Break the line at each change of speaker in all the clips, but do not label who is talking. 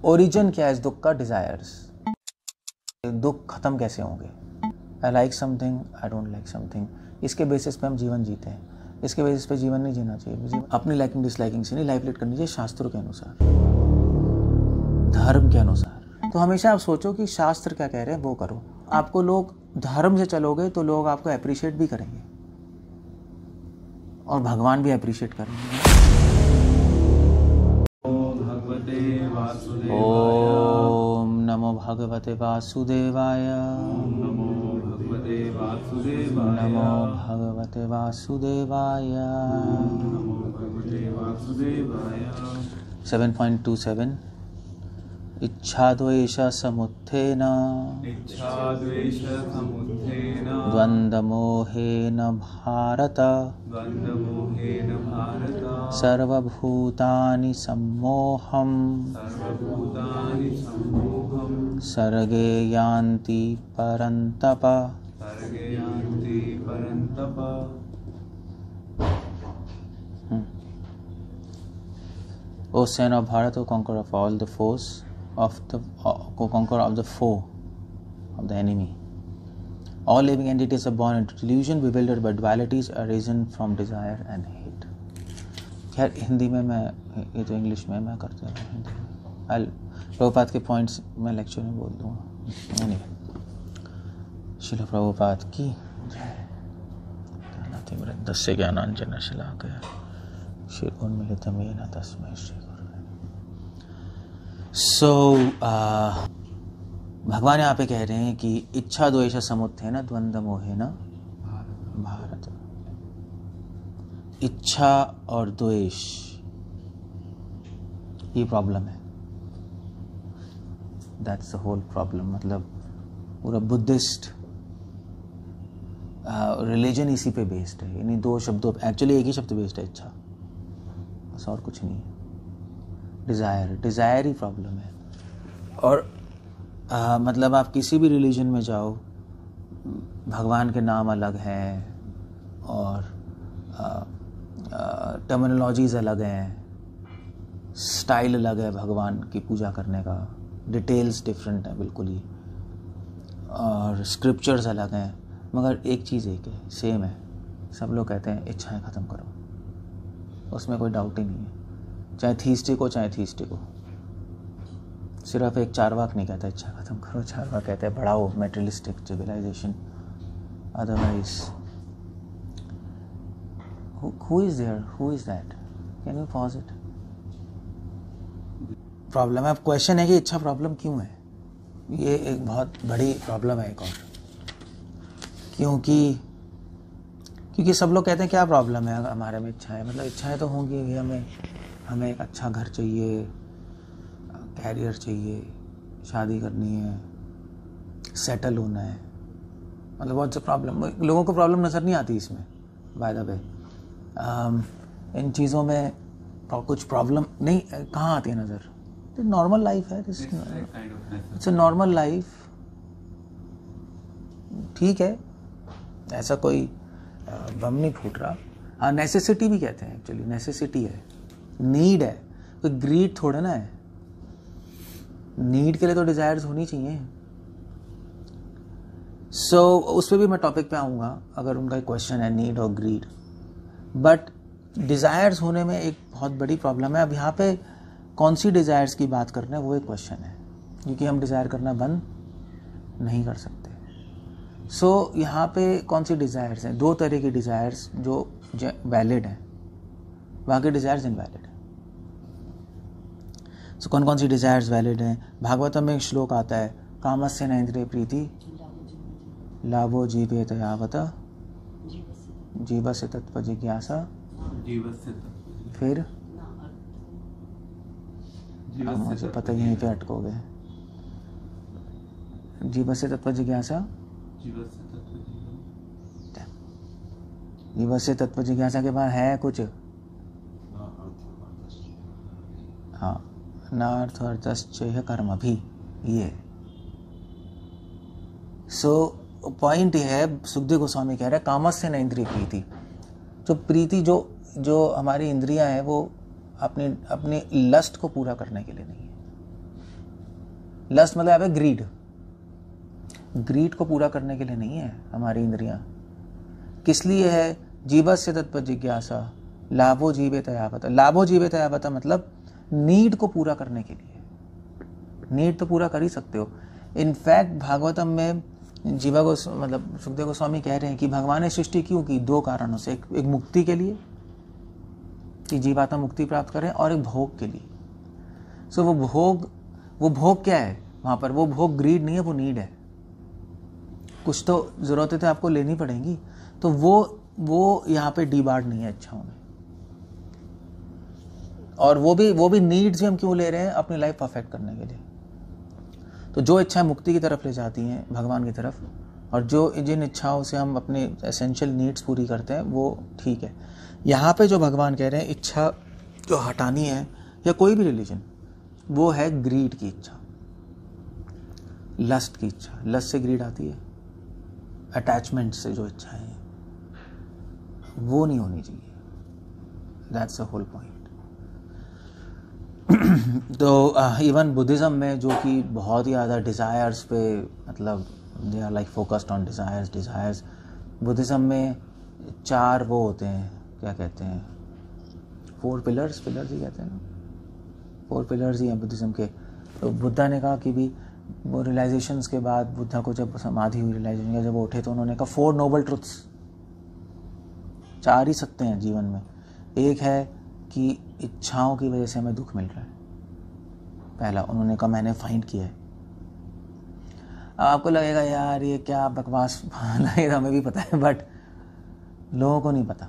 Origin क्या है इस दुख का? डिजायर्स। दुख खत्म कैसे होंगे? I like something, I don't like something, इसके बेसिस पे हम जीवन जीते हैं। इसके बेसिस पे जीवन नहीं जीना चाहिए। अपनी लाइकिंग डिसलाइकिंग से नहीं, लाइफ लीड करनी चाहिए शास्त्रों के अनुसार, धर्म के अनुसार। तो हमेशा आप सोचो कि शास्त्र क्या कह रहे हैं वो करो। आपको लोग धर्म से चलोगे तो लोग आपको अप्रिशिएट भी करेंगे और भगवान भी अप्रिशिएट करेंगे। ओम नमो भगवते वासुदेवाय। नमो भगवते वासुदेवाय। 7.27 इच्छा द्वेष समुत्थेन द्वंद्व मोहेन भारत सर्वभूतानि सम्मोहम् सर्गे यान्ति परन्तप। O son of Bharat, O conqueror of all the foes of the conqueror of the foe of the enemy. All living entities are born into delusion, bewildered by dualities, arisen from desire and hate. खैर हिंदी में मैं, ये तो English में मैं करता हूँ हिंदी में। प्रभुपाद के पॉइंट्स मैं लेक्चर में बोल दूँगा। एनीवे, शिला प्रभुपाद की दस्य ज्ञानांजन शलाकया श्रीउन्मिलितमेन तस्मै श्री गुरुवे। भगवान यहाँ पे कह रहे हैं कि इच्छा द्वेष समुत्थेन द्वंद्व मोहेन भारत। इच्छा और द्वेष ये प्रॉब्लम है। That's the whole problem. मतलब पूरा बुद्धिस्ट रिलीजन इसी पे बेस्ड है। यानी दो शब्दों, एक्चुअली एक ही शब्द बेस्ड है, इच्छा, बस और कुछ नहीं है। डिज़ायर ही प्रॉब्लम है। और मतलब आप किसी भी रिलीजन में जाओ, भगवान के नाम अलग हैं और टर्मिनोलॉजीज अलग हैं, स्टाइल अलग है भगवान की पूजा करने का, डिटेल्स डिफरेंट है बिल्कुल ही, और स्क्रिप्चर्स अलग हैं, मगर एक चीज़ एक है, सेम है। सब लोग कहते हैं इच्छाएं ख़त्म करो, उसमें कोई डाउट ही नहीं है। चाहे थीस्टिक हो चाहे थीस्टिक हो। सिर्फ एक चारवाक नहीं कहता इच्छा ख़त्म करो, चारवाक कहते हैं बढ़ाओ materialistic civilization. Otherwise who is there, who is that, can you pause it? Problem है। अब क्वेश्चन है कि इच्छा प्रॉब्लम क्यों है? ये एक बहुत बड़ी प्रॉब्लम है एक और, क्योंकि सब लोग कहते हैं क्या प्रॉब्लम है हमारे में इच्छाएं, मतलब इच्छाएं तो होंगी ही। हमें एक अच्छा घर चाहिए, कैरियर चाहिए, शादी करनी है, सेटल होना है, मतलब बहुत से प्रॉब्लम। लोगों को प्रॉब्लम नज़र नहीं आती इसमें, बाय द वे। इन चीज़ों में कुछ प्रॉब्लम नहीं कहाँ आती है नज़र? नॉर्मल लाइफ है, इट्स अ नॉर्मल लाइफ, ठीक है, ऐसा कोई बम नहीं फूट रहा। हाँ, नेसेसिटी भी कहते हैं, एक्चुअली नेसेसिटी है, नीड है, कोई ग्रीड थोड़ा ना है। नीड के लिए तो डिज़ायर्स होनी चाहिए। उस पर भी मैं टॉपिक पे आऊँगा अगर उनका क्वेश्चन है नीड और ग्रीड। बट डिज़ायर्स होने में एक बहुत बड़ी प्रॉब्लम है। अब यहाँ पे कौन सी डिज़ायर्स की बात कर रहे हैं वो एक क्वेश्चन है, क्योंकि हम डिज़ायर करना बंद नहीं कर सकते। यहाँ पे कौन सी डिज़ायर्स हैं? दो तरह की डिज़ायर्स जो वैलिड हैं, बाकी डिज़ायर्स इनवैलिड हैं। कौन कौन सी डिज़ायर्स वैलिड हैं? भागवतम में एक श्लोक आता है, कामस्य न इंद्रिय प्रीति लाभो जीवेत यावत जीवस्य तत्व जिज्ञासा। फिर मुझे पता ही नहीं पे अटकोगे। जीवस्य तत्व जिज्ञासा, जीवस्य तत्व जिज्ञासा के बाद है कुछ, हाँ, नार्थ अर्थश्चैह कर्म भी, ये। पॉइंट ये है, सुखदेव गोस्वामी कह रहे हैं कामस्य न इंद्रिय प्रीति। जो प्रीति जो हमारी इंद्रियां हैं वो अपनी लस्ट को पूरा करने के लिए नहीं है, लस्ट मतलब यहाँ पे ग्रीड, ग्रीड को पूरा करने के लिए नहीं है हमारी इंद्रियां। किस लिए है? जीवस्य तत्पर जिज्ञासा लाभो जीवेत यावता। लाभो जीवेत यावता मतलब नीड को पूरा करने के लिए। नीड तो पूरा कर ही सकते हो। इनफैक्ट भागवतम में जीवा को मतलब सुखदेव गोस्वामी कह रहे हैं कि भगवान ने सृष्टि क्यों की? दो कारणों से, एक मुक्ति के लिए कि जीवात्मा मुक्ति प्राप्त करें, और एक भोग के लिए। सो वो भोग क्या है वहां पर? वो भोग ग्रीड नहीं है, वो नीड है। कुछ तो जरूरतें तो आपको लेनी पड़ेंगी, तो वो यहाँ पे डिबार्ड नहीं है इच्छाओं में। और वो भी नीड्स भी हम क्यों ले रहे हैं? अपनी लाइफ परफेक्ट करने के लिए। तो जो इच्छाएं मुक्ति की तरफ ले जाती हैं, भगवान की तरफ, और जिन इच्छाओं से हम अपने एसेंशियल नीड्स पूरी करते हैं, वो ठीक है। यहाँ पे जो भगवान कह रहे हैं इच्छा जो हटानी है, या कोई भी रिलीजन, वो है ग्रीड की इच्छा, लस्ट की इच्छा। लस्ट से ग्रीड आती है, अटैचमेंट से जो इच्छाएं हैं वो नहीं होनी चाहिए। That's the whole point. तो इवन बुद्धिज़्म में, जो कि बहुत ही ज़्यादा डिज़ायर्स पे, मतलब they are like focused on desires. Buddhism में 4 वो होते हैं, क्या कहते हैं, 4 पिलर्स ही कहते हैं ना, 4 पिलर्स ही हैं बुद्धिज़्म के। तो बुद्धा ने कहा कि भी वो रियलाइजेशंस के बाद, बुद्धा को जब समाधि हुई रियलाइजेशन का, जब वो उठे तो उन्होंने कहा 4 नोबल ट्रुथ्स। 4 ही सत्य हैं जीवन में। एक है कि इच्छाओं की वजह से हमें दुख मिल रहा है। पहला उन्होंने कहा मैंने फाइंड किया है। अब आपको लगेगा यार ये क्या बकवास है, हमें भी पता है, बट लोगों को नहीं पता।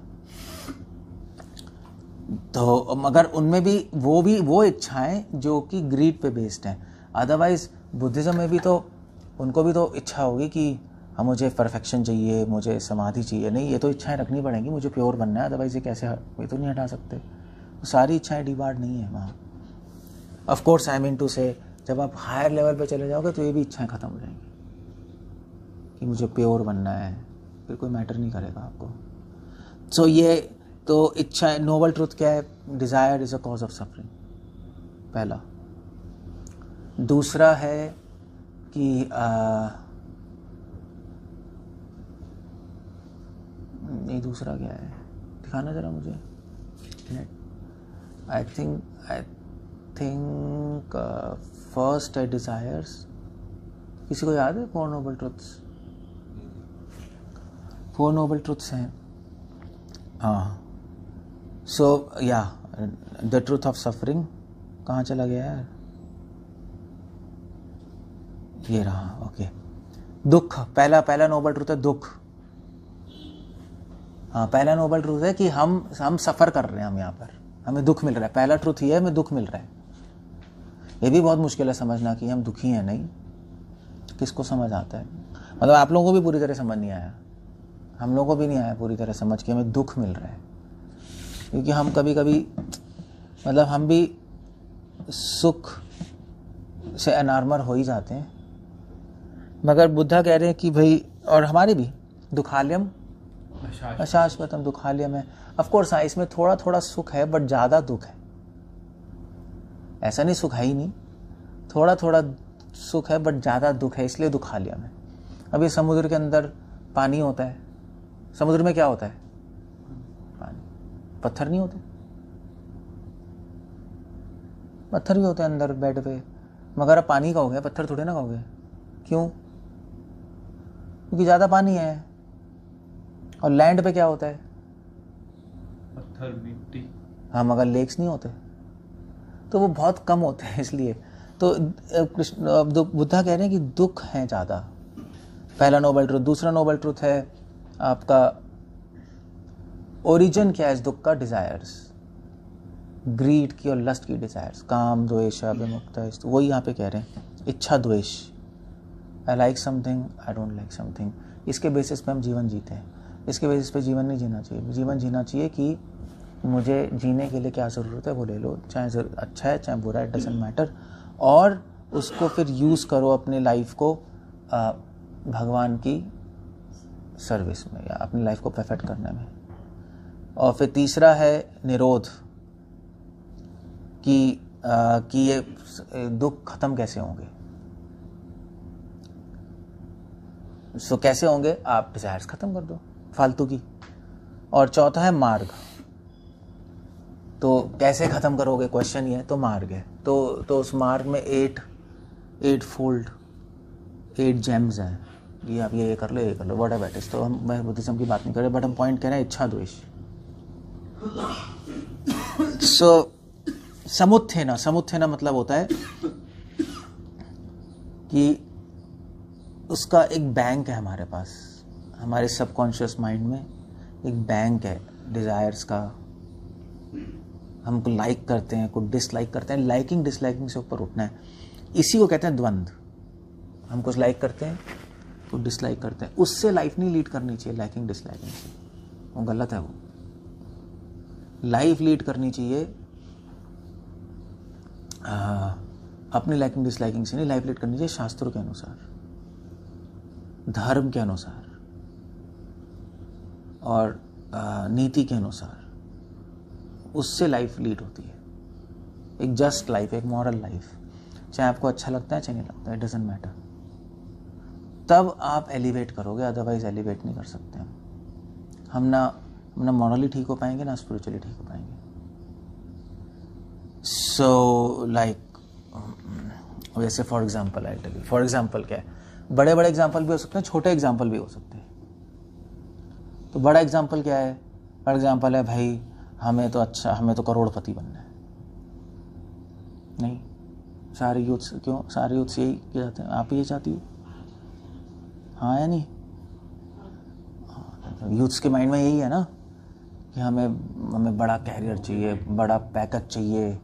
तो मगर उनमें भी वो इच्छाएं जो कि ग्रीड पे बेस्ड हैं। अदरवाइज बुद्धिज्म में भी तो उनको भी तो इच्छा होगी कि मुझे परफेक्शन चाहिए, मुझे समाधि चाहिए। नहीं, ये तो इच्छाएं रखनी पड़ेंगी, मुझे प्योर बनना है, अदरवाइज ये कैसे, ये तो नहीं हटा सकते। सारी इच्छाएं डिबार्ड नहीं है वहाँ। Of course I mean to say, जब आप हायर लेवल पे चले जाओगे तो ये भी इच्छाएं खत्म हो जाएंगी कि मुझे प्योर बनना है, फिर कोई मैटर नहीं करेगा आपको। सो ये तो इच्छा, नोबल ट्रुथ क्या है? Desire is a cause of suffering, पहला। दूसरा है कि नहीं, दूसरा क्या है, दिखाना जरा मुझे। आई थिंक फर्स्ट है डिज़ायर्स। किसी को याद है 4 नोबल ट्रुथ्स? 4 नोबल ट्रुथ्स हैं, हाँ। सो या द ट्रूथ ऑफ सफरिंग, कहाँ चला गया यार? ये रहा, ओके। दुख, पहला नोबल ट्रूथ है दुख। हाँ, पहला नोबल ट्रूथ है कि हम सफ़र कर रहे हैं, हम यहाँ पर हमें दुख मिल रहा है। पहला ट्रूथ ही है हमें दुख मिल रहा है। ये भी बहुत मुश्किल है समझना कि हम दुखी हैं। नहीं, किसको समझ आता है? मतलब आप लोगों को भी पूरी तरह समझ नहीं आया, हम लोगों को भी नहीं आया पूरी तरह समझ के हमें दुख मिल रहा है। क्योंकि हम कभी कभी, मतलब हम भी सुख से अनार्मर हो ही जाते हैं। मगर बुद्धा कह रहे हैं कि भाई, और हमारे भी दुखालयम अशाश्वतम, दुखालयम है। ऑफ कोर्स हाँ, इसमें थोड़ा थोड़ा सुख है, बट ज़्यादा दुख है। ऐसा नहीं सुख है ही नहीं, थोड़ा थोड़ा सुख है, बट ज़्यादा दुख है, इसलिए दुखालयम है। अभी समुद्र के अंदर पानी होता है, समुद्र में क्या होता है? पानी। पत्थर नहीं होते? पत्थर भी होते हैं अंदर बेड पे, मगर अब पानी का हो गया, पत्थर थोड़े ना का हो गया। क्यों? क्योंकि ज़्यादा पानी है। और लैंड पे क्या होता है?
पत्थर, मिट्टी।
हाँ, मगर लेक्स नहीं होते, तो वो बहुत कम होते हैं। इसलिए तो बुद्धा कह रहे हैं कि दुख है ज़्यादा, पहला नोबल ट्रूथ। दूसरा नोबल ट्रूथ है आपका ओरिजिन क्या है इस दुख का? डिज़ायर्स, ग्रीड की और लस्ट की डिज़ायर्स, काम द्वेष विमुक्ता। वही यहाँ पे कह रहे हैं, इच्छा द्वेष। I like something, I don't like something. इसके बेसिस पे हम जीवन जीते हैं। इसके बेसिस पे जीवन नहीं जीना चाहिए। जीवन जीना चाहिए कि मुझे जीने के लिए क्या ज़रूरत है वो ले लो, चाहे अच्छा है चाहे बुरा है, इट डजंट मैटर। और उसको फिर यूज़ करो अपनी लाइफ को भगवान की सर्विस में, या अपनी लाइफ को परफेक्ट करने में। और फिर तीसरा है निरोध, कि ये दुख ख़त्म कैसे होंगे। सो कैसे होंगे? आप डिज़ायर्स ख़त्म कर दो फालतू की। और चौथा है मार्ग। तो कैसे ख़त्म करोगे, क्वेश्चन ये है। तो मार्ग है, तो उस मार्ग में 8 फोल्ड 8 जेम्स हैं। ये आप ये कर लो, ये कर लो, व्हाट एवर इट इज। तो मैं बुद्धिज्म की बात नहीं कर रहे, बट हम पॉइंट कह रहे हैं इच्छा द्वेष। सो समुत्थेना मतलब होता है कि उसका एक बैंक है हमारे पास, हमारे सबकॉन्शियस माइंड में एक बैंक है डिज़ायर्स का। हमको लाइक करते हैं, कुछ डिसलाइक करते हैं, लाइकिंग डिसलाइकिंग से ऊपर उठना है। इसी को कहते हैं द्वंद्व। हम कुछ लाइक करते हैं, कुछ डिसलाइक करते हैं, उससे लाइफ नहीं लीड करनी चाहिए, लाइकिंग डिसलाइकिंग से। वो गलत है। वो लाइफ लीड करनी चाहिए अपनी लाइकिंग डिसलाइकिंग से नहीं, लाइफ लीड करनी चाहिए शास्त्रों के अनुसार, धर्म के अनुसार और नीति के अनुसार। उससे लाइफ लीड होती है, एक जस्ट लाइफ, एक मॉरल लाइफ। चाहे आपको अच्छा लगता है चाहे नहीं लगता है, इट डजंट मैटर। तब आप एलिवेट करोगे, अदरवाइज एलिवेट नहीं कर सकते। हम ना मॉरली ठीक हो पाएंगे, ना स्पिरिचुअली ठीक हो पाएंगे। सो लाइक वैसे for example I tell you, for example क्या है, बड़े बड़े एग्जाम्पल भी हो सकते हैं, छोटे एग्जाम्पल भी हो सकते हैं। तो बड़ा एग्जाम्पल क्या है? बड़ा एग्जाम्पल है भाई हमें तो करोड़पति बनना है। नहीं, सारे यूथ्स यही चाहते हैं। आप ये चाहती हो? हाँ या नहीं? यूथ्स के माइंड में यही है ना कि हमें बड़ा कैरियर चाहिए, बड़ा पैकेज चाहिए।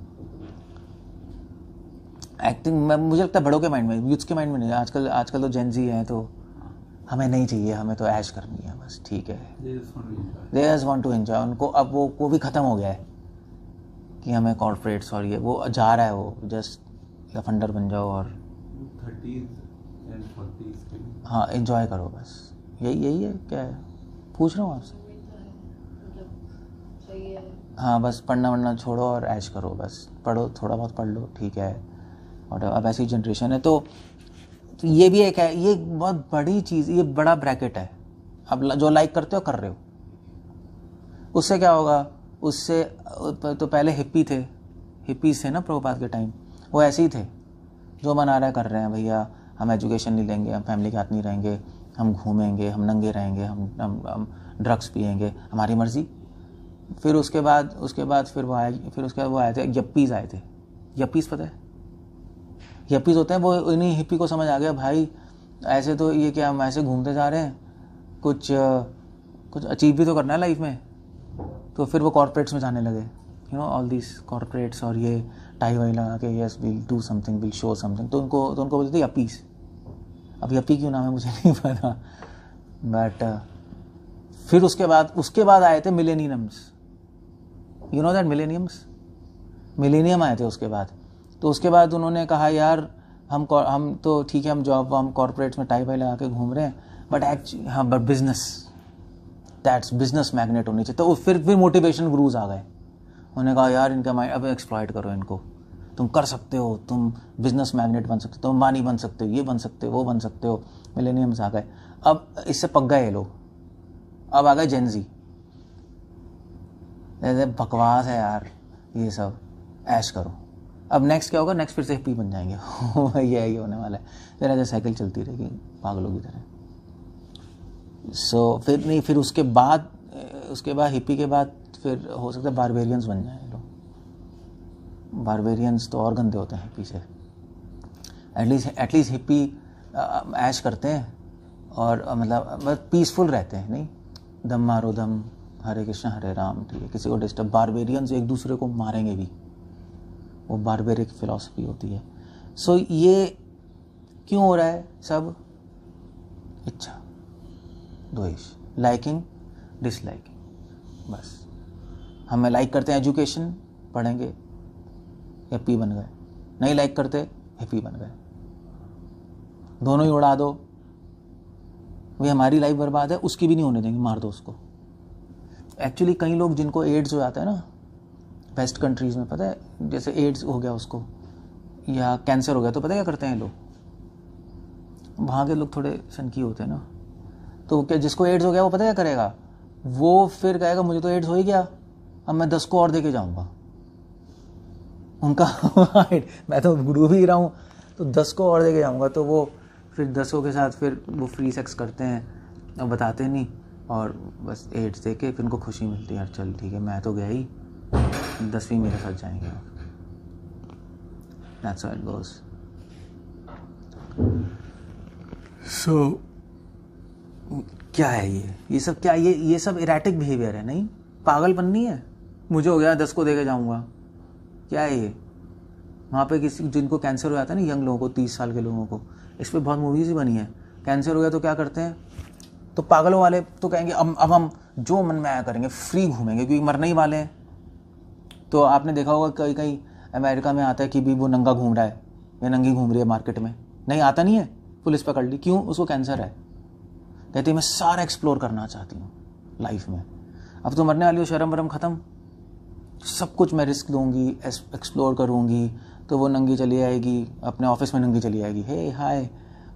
एक्टिंग में मुझे लगता है बड़ों के माइंड में, यूथ्स के माइंड में नहीं। आजकल तो जेन जी हैं, तो हमें नहीं चाहिए, हमें तो ऐश करनी है बस, ठीक है। They just want to enjoy. उनको अब वो भी ख़त्म हो गया है कि हमें कॉर्पोरेट्स और ये वो जा रहा है, वो जस्ट लफंडर बन जाओ और
30s and 40s के लिए
हाँ एंजॉय करो बस। यही है क्या है? पूछ रहा हूँ आपसे। हाँ बस पढ़ना वढ़ना छोड़ो और ऐश करो बस। पढ़ो, थोड़ा बहुत पढ़ लो, ठीक है। और अब ऐसी जनरेशन है तो ये भी एक है, ये बहुत बड़ी चीज़, ये बड़ा ब्रैकेट है। अब जो लाइक करते हो कर रहे हो, उससे क्या होगा? उससे तो पहले हिप्पीज थे ना प्रभुपाद के टाइम, वो ऐसे ही थे, जो मना रहा है कर रहे हैं। भैया हम एजुकेशन नहीं लेंगे, हम फैमिली के हाथ नहीं रहेंगे, हम घूमेंगे, हम नंगे रहेंगे, हम ड्रग्स पिएंगे, हमारी मर्जी। फिर उसके बाद वो आए थे यप्पीज़ आए थे। यप्पीज़ पता है? यप्पीज़ होते हैं वो, इन्हीं हिप्पी को समझ आ गया भाई ऐसे तो ये क्या, हम ऐसे घूमते जा रहे हैं, कुछ अचीव भी तो करना है लाइफ में। तो फिर वो कॉर्पोरेट्स में जाने लगे, you know all this corporates, और ये टाई वाई लगा के yes will do something, will show something. तो उनको बोलते थे यप्पीज़। अब यप्पी क्यों नाम है मुझे नहीं पता, बट फिर उसके बाद आए थे millenniums. You know that millennium आए थे उसके बाद। तो उसके बाद उन्होंने कहा यार हम तो ठीक है, हम कॉर्पोरेट्स में टाई वाई लगा के घूम रहे हैं, बट बिजनेस मैग्नेट होनी चाहिए। तो फिर मोटिवेशन गुरुज आ गए। उन्होंने कहा यार इनका माइंड अब एक्सप्लॉइट करो इनको, तुम कर सकते हो, तुम बिजनेस मैग्नेट बन सकते हो, तुम अंबानी बन सकते हो, ये बन सकते हो, वो बन सकते हो। मिलेनियम्स आ गए। अब इससे पक गए ये लोग। अब आ गए जेनजी। बकवास है यार ये सब, ऐश करो। अब नेक्स्ट क्या होगा? नेक्स्ट फिर से हिप्पी बन जाएंगे। ये होने वाला है। फिर ऐसे साइकिल चलती रहेगी पागलों की तरह। सो फिर उसके बाद हिप्पी के बाद फिर हो सकता है बारबेरियंस बन जाए लोग। बारबेरियंस तो और गंदे होते हैं हिप्पी से। एटलीस्ट हिप्पी ऐश करते हैं और मतलब पीसफुल रहते हैं, नहीं दम मारो दम, हरे कृष्ण हरे राम, ठीक है, किसी को डिस्टर्ब। बारबेरियंस एक दूसरे को मारेंगे भी, वो बारबेरिक फिलॉसफी होती है। सो ये क्यों हो रहा है सब? इच्छा द्वेष, लाइकिंग डिसलाइकिंग। बस हमें लाइक करते हैं एजुकेशन, पढ़ेंगे, हिप्पी बन गए। नहीं लाइक करते, हिप्पी बन गए। दोनों ही उड़ा दो, वही हमारी लाइफ बर्बाद है, उसकी भी नहीं होने देंगे, मार दो उसको। एक्चुअली कई लोग जिनको एड्स हो जाता है ना वेस्ट कंट्रीज़ में, पता है, जैसे एड्स हो गया उसको या कैंसर हो गया, तो पता है क्या करते हैं लोग? वहाँ के लोग थोड़े सनकी होते हैं ना, तो क्या जिसको एड्स हो गया वो पता क्या करेगा, वो फिर कहेगा मुझे तो एड्स हो ही गया, अब मैं 10 को और दे के जाऊँगा। उनका मैं तो डूब ही रहा हूँ तो 10 को और दे के जाऊँगा, तो वो फिर 10 के साथ फिर वो फ्री सेक्स करते हैं और बताते नहीं, और बस एड्स दे के फिर उनको खुशी मिलती है, यार चल ठीक है मैं तो गया ही, 10 भी मेरे साथ जाएंगे। That's how it goes. So क्या है ये सब क्या, ये सब इरेटिक बिहेवियर है, नहीं पागलपन नहीं है। मुझे हो गया 10 को दे के जाऊँगा, क्या है ये। वहाँ पे किसी जिनको कैंसर हो जाता है ना, यंग लोगों को, 30 साल के लोगों को, इस पर बहुत मूवीज ही बनी है। कैंसर हो गया तो क्या करते हैं, तो पागलों वाले तो कहेंगे अब हम जो मन में आया करेंगे, फ्री घूमेंगे क्योंकि मरने ही वाले हैं। तो आपने देखा होगा कहीं कहीं अमेरिका में आता है कि भी वो नंगा घूम रहा है या नंगी घूम रही है मार्केट में, नहीं आता नहीं है, पुलिस पकड़ ली, क्यों, उसको कैंसर है। कहती है मैं सारा एक्सप्लोर करना चाहती हूँ लाइफ में, अब तो मरने वाली हो, शर्म वरम ख़त्म, सब कुछ मैं रिस्क लूँगी, एक्सप्लोर करूँगी। तो वो नंगी चली आएगी, अपने ऑफिस में नंगी चली आएगी, हे हाय,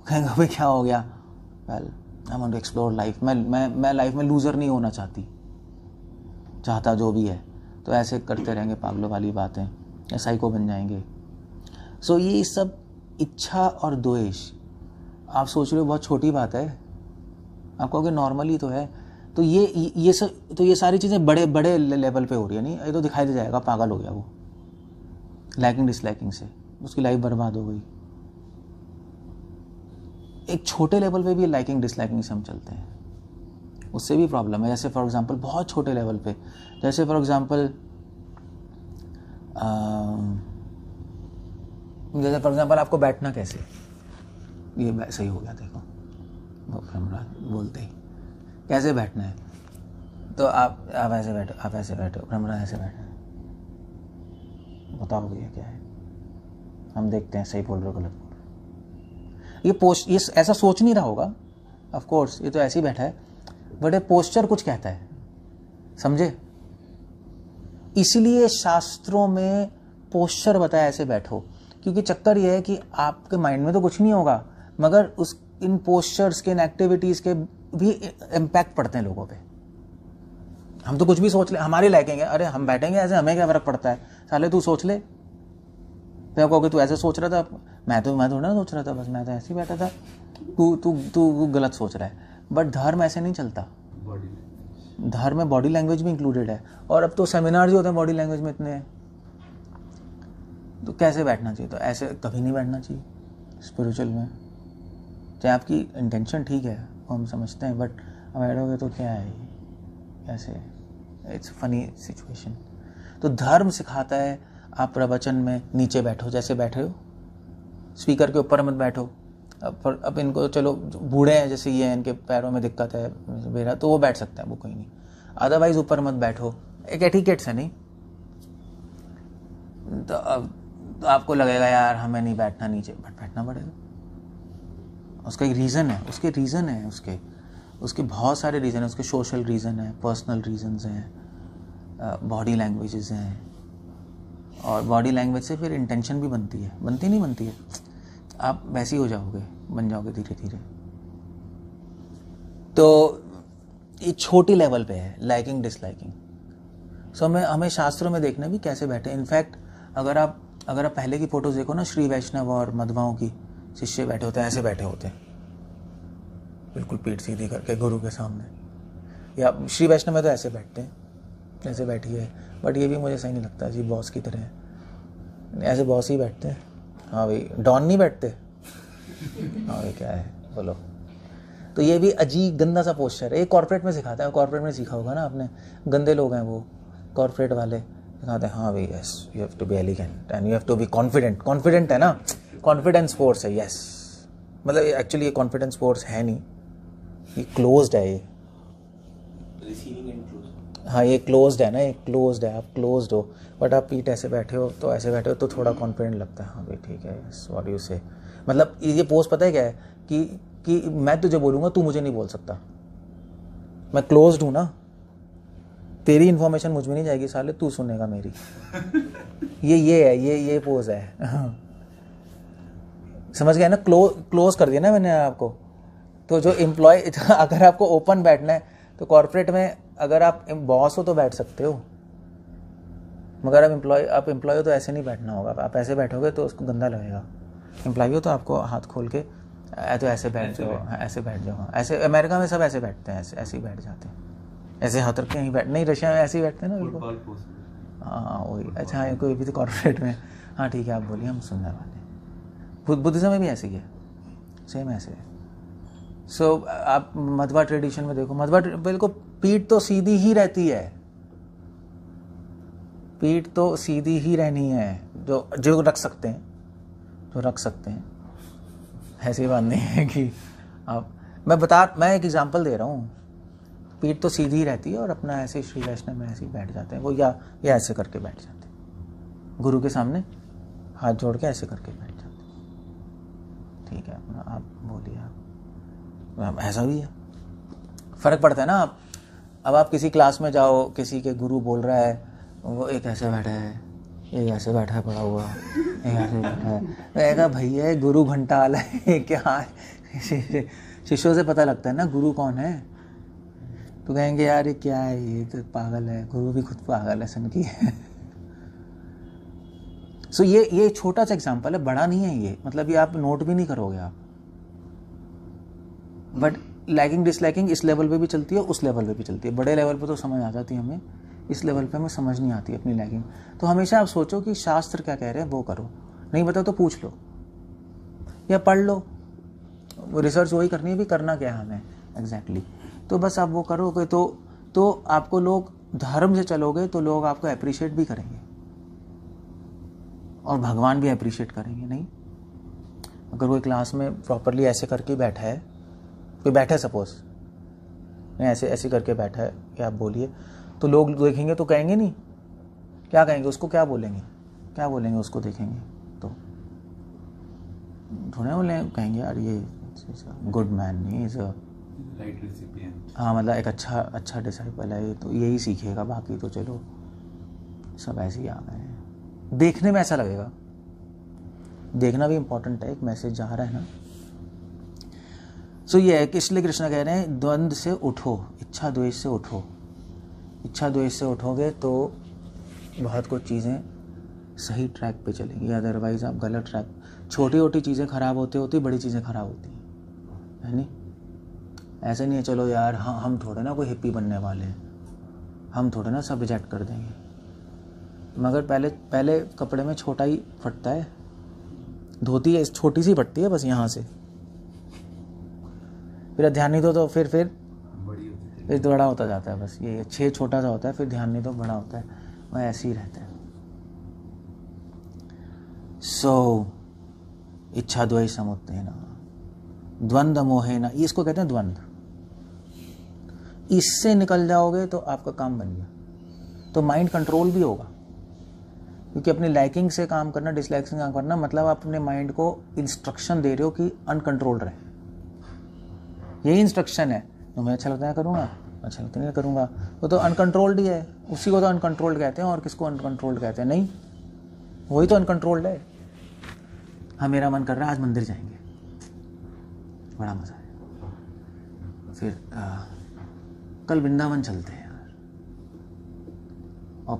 कहेंगे भाई क्या हो गया, well I want to explore life, मैं लाइफ में लूज़र नहीं होना चाहता जो भी है। तो ऐसे करते रहेंगे पागलों वाली बातें, या साइको बन जाएंगे। सो ये सब इच्छा और द्वेष, आप सोच रहे हो बहुत छोटी बात है, आप कहोगे नॉर्मली तो है, तो ये सारी चीज़ें बड़े बड़े लेवल पे हो रही है। नहीं ये तो दिखाई दे जाएगा पागल हो गया वो, लाइकिंग डिसलाइकिंग से उसकी लाइफ बर्बाद हो गई। एक छोटे लेवल पे भी लाइकिंग डिसलाइकिंग से हम चलते हैं, उससे भी प्रॉब्लम है। जैसे फॉर एग्जांपल बहुत छोटे लेवल पे, जैसे फॉर एग्जांपल आपको बैठना कैसे, ये सही हो गया, देखो बोलते ही कैसे बैठना है, तो आप ऐसे बैठो, आप ऐसे बैठो, भ्रमरा ऐसे बैठना है, बताओ भैया क्या है, हम देखते हैं सही बोल रहे हो गलत बोल रहे हो। ये ऐसा सोच नहीं रहा होगा, ऑफ कोर्स ये तो ऐसे ही बैठा है, बट ये पोस्चर कुछ कहता है, समझे। इसलिए शास्त्रों में पोस्चर बताया ऐसे बैठो, क्योंकि चक्कर ये है कि आपके माइंड में तो कुछ नहीं होगा, मगर इन पोस्चर्स के, इन एक्टिविटीज़ के भी इम्पैक्ट पड़ते हैं लोगों पे। हम तो कुछ भी सोच ले, हमारे लायकेंगे, अरे हम बैठेंगे ऐसे, हमें क्या फर्क पड़ता है, साले तू सोच ले। तो आप कहोगे तू ऐसे सोच रहा था, मैं थोड़ा ना सोच रहा था, बस मैं तो ऐसे ही बैठा था, तू गलत सोच रहा है। बट धर्म ऐसे नहीं चलता, धर्म में बॉडी लैंग्वेज भी इंक्लूडेड है, और अब तो सेमिनार जो होते हैं बॉडी लैंग्वेज में इतने हैं, तो कैसे बैठना चाहिए, तो ऐसे कभी नहीं बैठना चाहिए स्पिरिचुअल में। चाहे आपकी इंटेंशन ठीक है, वो हम समझते हैं, बट अब बैठोगे तो क्या है ऐसे, इट्स फनी सिचुएशन। तो धर्म सिखाता है आप प्रवचन में नीचे बैठो, जैसे बैठे हो, स्पीकर के ऊपर मत बैठो। अब इनको चलो बूढ़े हैं जैसे ये, इनके पैरों में दिक्कत है मेरा, तो वो बैठ सकते हैं, वो कोई नहीं, अदरवाइज ऊपर मत बैठो, एक एटिकेट्स है नहीं। तो अब आपको लगेगा यार हमें नहीं बैठना नीचे, बट बैठना पड़ेगा, उसका एक रीज़न है, उसके बहुत सारे रीज़न है, उसके सोशल रीज़न है, पर्सनल रीजंस हैं, बॉडी लैंग्वेजेस हैं, और बॉडी लैंग्वेज से फिर इंटेंशन भी बनती है, बनती है, आप वैसे ही हो जाओगे, बन जाओगे धीरे धीरे। तो ये छोटी लेवल पे है लाइकिंग डिसलाइकिंग। सो हमें शास्त्रों में देखना भी कैसे बैठे। इनफैक्ट अगर आप पहले की फोटोज देखो ना, श्री वैष्णव और मध्वाओं की, शिष्य बैठे होते हैं, ऐसे बैठे होते हैं, बिल्कुल पीठ सीधी करके गुरु के सामने, या श्री वैष्णव में तो ऐसे बैठते हैं, ऐसे बैठी है, बट ये भी मुझे सही नहीं लगता जी, बॉस की तरह है, ऐसे बॉस ही बैठते हैं। हाँ भाई, डॉन नहीं बैठते, हाँ भाई क्या है बोलो। तो ये भी अजीब गंदा सा पोस्चर है, ये कॉर्पोरेट में सिखाता है, कॉर्पोरेट में सीखा होगा ना आपने, गंदे लोग हैं वो कॉर्पोरेट वाले, सिखाते हैं हाँ भाई yes you have to be elegant and you have to be confident है ना, कॉन्फिडेंस फोर्स है, यस, मतलब एक्चुअली ये कॉन्फिडेंस फोर्स है नहीं, ये क्लोज्ड है, ये हाँ ये क्लोज्ड है ना, ये क्लोज्ड है, आप क्लोज्ड हो, बट आप पीठ ऐसे बैठे हो, तो ऐसे बैठे हो तो थोड़ा कॉन्फिडेंट लगता है, हाँ भाई ठीक है, यस व्हाट यू से। मतलब ये पोस्ट पता है क्या है कि मैं तुझे बोलूँगा, तू मुझे नहीं बोल सकता, मैं क्लोज्ड हूँ ना, तेरी इन्फॉर्मेशन मुझ में नहीं जाएगी साले, तू सुनेगा मेरी। ये है, ये पोज है। समझ गए ना, क्लोज कर दिया ना मैंने आपको, तो जो एम्प्लॉय अगर आपको ओपन बैठना है तो कॉर्पोरेट में अगर आप बॉस हो तो बैठ सकते हो, मगर आप एम्प्लॉय हो तो ऐसे नहीं बैठना होगा। आप ऐसे बैठोगे तो उसको गंदा लगेगा। एम्प्लॉय हो तो आपको हाथ खोल के तो ऐसे बैठ जाओ, ऐसे बैठ जाओ। ऐसे अमेरिका में सब ऐसे बैठते हैं, ऐसे ही बैठ जाते हैं, ऐसे हाथ रख के नहीं बैठ, नहीं रशिया में ऐसे ही बैठते हैं ना बिल्कुल। हाँ वही, अच्छा हाँ कोई भी तो कॉर्पोरेट में, हाँ ठीक है आप बोलिए, हम सुनने वाले। बुद्धिज्म में भी ऐसे ही है, सेम ऐसे है। सो आप मध्वा ट्रेडिशन में देखो, मध्वा बिल्कुल पीठ तो सीधी ही रहती है, पीठ तो सीधी ही रहनी है। जो रख सकते हैं, जो रख सकते हैं, ऐसी बात नहीं है कि आप, मैं एक एग्जांपल दे रहा हूँ। पीठ तो सीधी ही रहती है और अपना ऐसे श्री वैष्णव में ऐसे ही बैठ जाते हैं वो, या ऐसे करके बैठ जाते हैं, गुरु के सामने हाथ जोड़ के ऐसे करके बैठ जाते हैं। ठीक है, अपना आप बोलिए, आप ऐसा भी है, फ़र्क पड़ता है ना। अब आप किसी क्लास में जाओ, किसी के गुरु बोल रहा है, वो एक ऐसे बैठा है, एक ऐसे बैठा है पड़ा हुआ, एक ऐसे बैठा है, कहेगा भैया गुरु घंटा वाला है क्या है? शिष्यों से पता लगता है ना गुरु कौन है। तो कहेंगे यार ये क्या है, ये तो पागल है, गुरु भी खुद पागल है, सनकी है। सो ये छोटा सा एग्जांपल है, बड़ा नहीं है ये, मतलब ये आप नोट भी नहीं करोगे आप। बट लाइकिंग डिसलाइकिंग इस लेवल पे भी चलती है, उस लेवल पे भी चलती है। बड़े लेवल पे तो समझ आ जाती है हमें, इस लेवल पे हमें समझ नहीं आती अपनी लाइकिंग। तो हमेशा आप सोचो कि शास्त्र क्या कह रहे हैं वो करो, नहीं पता तो पूछ लो या पढ़ लो, रिसर्च वही करनी है भी करना क्या है हमें एग्जैक्टली। तो बस आप वो करोगे तो आपको लोग, धर्म से चलोगे तो लोग आपको अप्रिशिएट भी करेंगे और भगवान भी अप्रिशिएट करेंगे। नहीं, अगर कोई क्लास में प्रॉपरली ऐसे करके बैठा है, कोई बैठा है सपोज, ऐसे करके बैठा है कि आप बोलिए, तो लोग देखेंगे तो कहेंगे नहीं, क्या कहेंगे उसको, क्या बोलेंगे उसको देखेंगे तो थोड़ा बोले, कहेंगे यार ये गुड मैन नहीं, इज
राइट रेसिपिएंट।
हाँ मतलब एक अच्छा डिसाइपल है, तो यही सीखेगा, बाकी तो चलो सब ऐसे ही आ गए हैं। देखने में ऐसा लगेगा, देखना भी इम्पोर्टेंट है, एक मैसेज जा रहा है ना। सो ये है कि इसलिए कृष्ण कह रहे हैं द्वंद्व से उठो, इच्छा द्वेष से उठो। इच्छा द्वेष से उठोगे तो बहुत कुछ चीज़ें सही ट्रैक पे चलेंगी, अदरवाइज आप गलत ट्रैक, छोटी छोटी चीज़ें ख़राब होती बड़ी चीज़ें ख़राब होती है नहीं। ऐसे नहीं है चलो यार, हाँ हम थोड़े ना कोई हिप्पी बनने वाले हैं, हम थोड़े ना सब रिजेक्ट कर देंगे, मगर पहले कपड़े में छोटा ही फटता है, धोती है छोटी सी फटती है बस यहाँ से, फिर ध्यान नहीं दो तो फिर बड़ा होता जाता है। बस ये छेद छोटा सा होता है, फिर ध्यान नहीं दो बड़ा होता है, वह ऐसे ही रहता है। सो इच्छा द्वेष समुत्थेन द्वंद्व मोहेन, इसको कहते हैं द्वंद्व। इससे निकल जाओगे तो आपका काम बन गया, तो माइंड कंट्रोल भी होगा, क्योंकि अपनी लाइकिंग से काम करना, डिसलाइक से काम करना, मतलब आप अपने माइंड को इंस्ट्रक्शन दे रहे हो कि अनकंट्रोल्ड रहे। यही इंस्ट्रक्शन है, तुम्हें अच्छा लगता है करूँगा, अच्छा लगता नहीं करूँगा, वो तो अनकंट्रोल्ड ही है, उसी को तो अनकंट्रोल्ड कहते हैं। और किसको अनकंट्रोल्ड कहते हैं? नहीं, वही तो अनकंट्रोल्ड है। हाँ मेरा मन कर रहा है आज मंदिर जाएंगे, बड़ा मज़ा है, फिर कल वृंदावन चलते हैं यार, और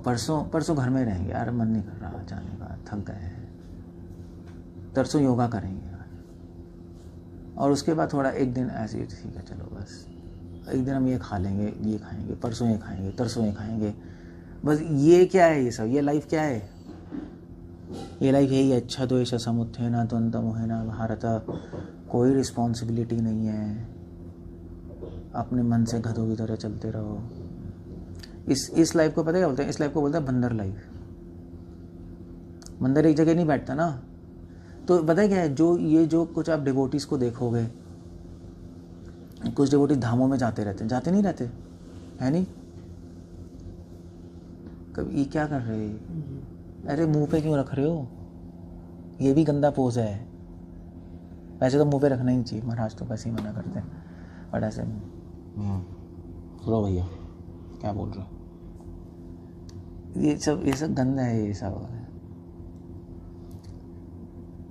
परसों घर में रहेंगे यार, मन नहीं कर रहा जाने का, थक गए हैं, परसों योगा करेंगे यार, और उसके बाद थोड़ा एक दिन ऐसे, ठीक है चलो बस एक दिन हम ये खा लेंगे, ये खाएंगे, परसों ये खाएंगे, तरसों ये खाएंगे, बस ये क्या है, ये सब, ये लाइफ क्या है? ये लाइफ यही है, इच्छा द्वेष समुत्थेन द्वंद्व मोहेन भारत। कोई रिस्पॉन्सिबिलिटी नहीं है, अपने मन से गधों की तरह चलते रहो। इस लाइफ को पता है क्या बोलते हैं? इस लाइफ को बोलते हैं बंदर लाइफ। बंदर एक जगह नहीं बैठता ना, तो पता है क्या है, जो कुछ आप डिवोटीज को देखोगे, कुछ डिवोटीज धामों में जाते नहीं रहते है नहीं, कभी ये क्या कर रहे, अरे मुंह पे क्यों रख रहे हो, ये भी गंदा पोज है। वैसे तो मुंह पे रखना ही नहीं चाहिए, महाराज तो वैसे ही मना करते हैं, बट ऐसे रो भैया क्या बोल रहे हो, ये सब गंदा है। ये सब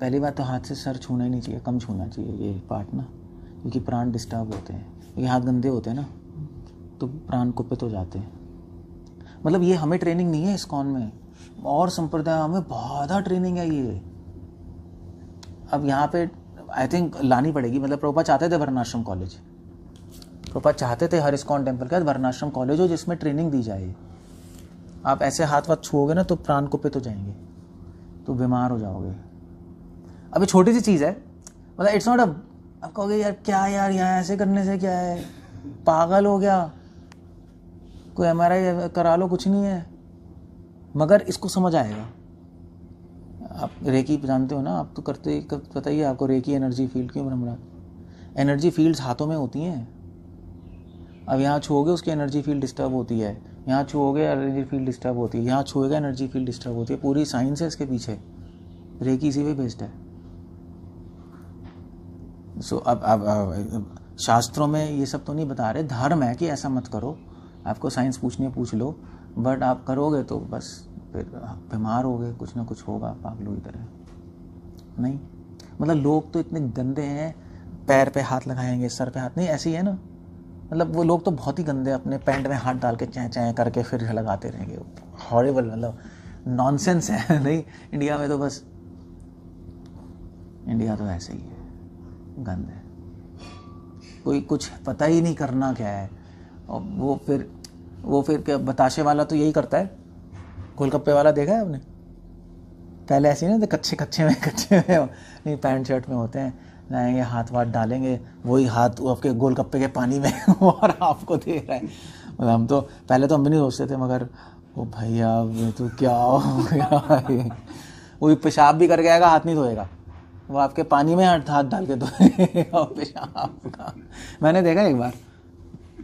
पहली बात तो हाथ से सर छूना ही नहीं चाहिए, कम छूना चाहिए ये पार्ट ना, क्योंकि प्राण डिस्टर्ब होते हैं, क्योंकि हाथ गंदे होते हैं ना, तो प्राण कुपित हो जाते हैं। मतलब ये हमें ट्रेनिंग नहीं है इस्कॉन में, और संप्रदाय में बहुत ज़्यादा ट्रेनिंग है ये। अब यहाँ पे आई थिंक लानी पड़ेगी, मतलब प्रभुपाद चाहते थे वर्णाश्रम कॉलेज, प्रभुपाद चाहते थे हर इस्कॉन टेम्पल का वर्णाश्रम कॉलेज हो जिसमें ट्रेनिंग दी जाए। आप ऐसे हाथ वाथ छुओगे ना तो प्राण कुपित हो जाएंगे, तो बीमार हो जाओगे। अभी छोटी सी चीज़ है, मतलब इट्स नॉट आप कहोगे यार क्या यार यहाँ ऐसे करने से क्या है, पागल हो गया, कोई MRI करा लो, कुछ नहीं है। मगर इसको समझ आएगा। आप रेकी जानते हो ना, आप तो करते पता ही है आपको, रेकी एनर्जी फील्ड क्यों ब्रह्मराज, एनर्जी फील्ड्स हाथों में होती हैं। अब यहाँ छुओगे उसकी एनर्जी फील्ड डिस्टर्ब होती है, यहाँ छुओगे एनर्जी फील्ड डिस्टर्ब होती है, यहाँ छुएगा एनर्जी फील्ड डिस्टर्ब होती है। पूरी साइंस है इसके पीछे, रेकी इसी पे बेस्ड है। सो अब शास्त्रों में ये सब तो नहीं बता रहे, धर्म है कि ऐसा मत करो, आपको साइंस पूछनी है पूछ लो, बट आप करोगे तो बस फिर बीमार होगे, कुछ ना कुछ होगा पागलों की तरह। नहीं मतलब लोग तो इतने गंदे हैं, पैर पे हाथ लगाएंगे, सर पे हाथ, नहीं ऐसे ही है ना, मतलब वो लोग तो बहुत ही गंदे, अपने पैंट में हाथ डाल के चैं चैं करके फिर लगाते रहेंगे। हॉरिबल, मतलब नॉनसेंस है। नहीं इंडिया में तो बस, इंडिया तो ऐसे ही है, गंद है, कोई कुछ पता ही नहीं करना क्या है। और वो फिर क्या, बताशे वाला तो यही करता है, गोलगप्पे वाला देखा है आपने, पहले ऐसे ही ना कच्चे में नहीं पैंट शर्ट में होते हैं, लाएंगे हाथ वाथ डालेंगे, वही हाथ वो आपके गोलगप्पे के पानी में और आपको दे रहा है। मतलब हम तो पहले तो हम भी नहीं सोचते थे, मगर वो भैया ये तो क्या हो गया, वो पेशाब भी करके आएगा, हाथ नहीं धोएगा, वो आपके पानी में हाथ डाल के धोएगा पेशाब का। मैंने देखा एक बार,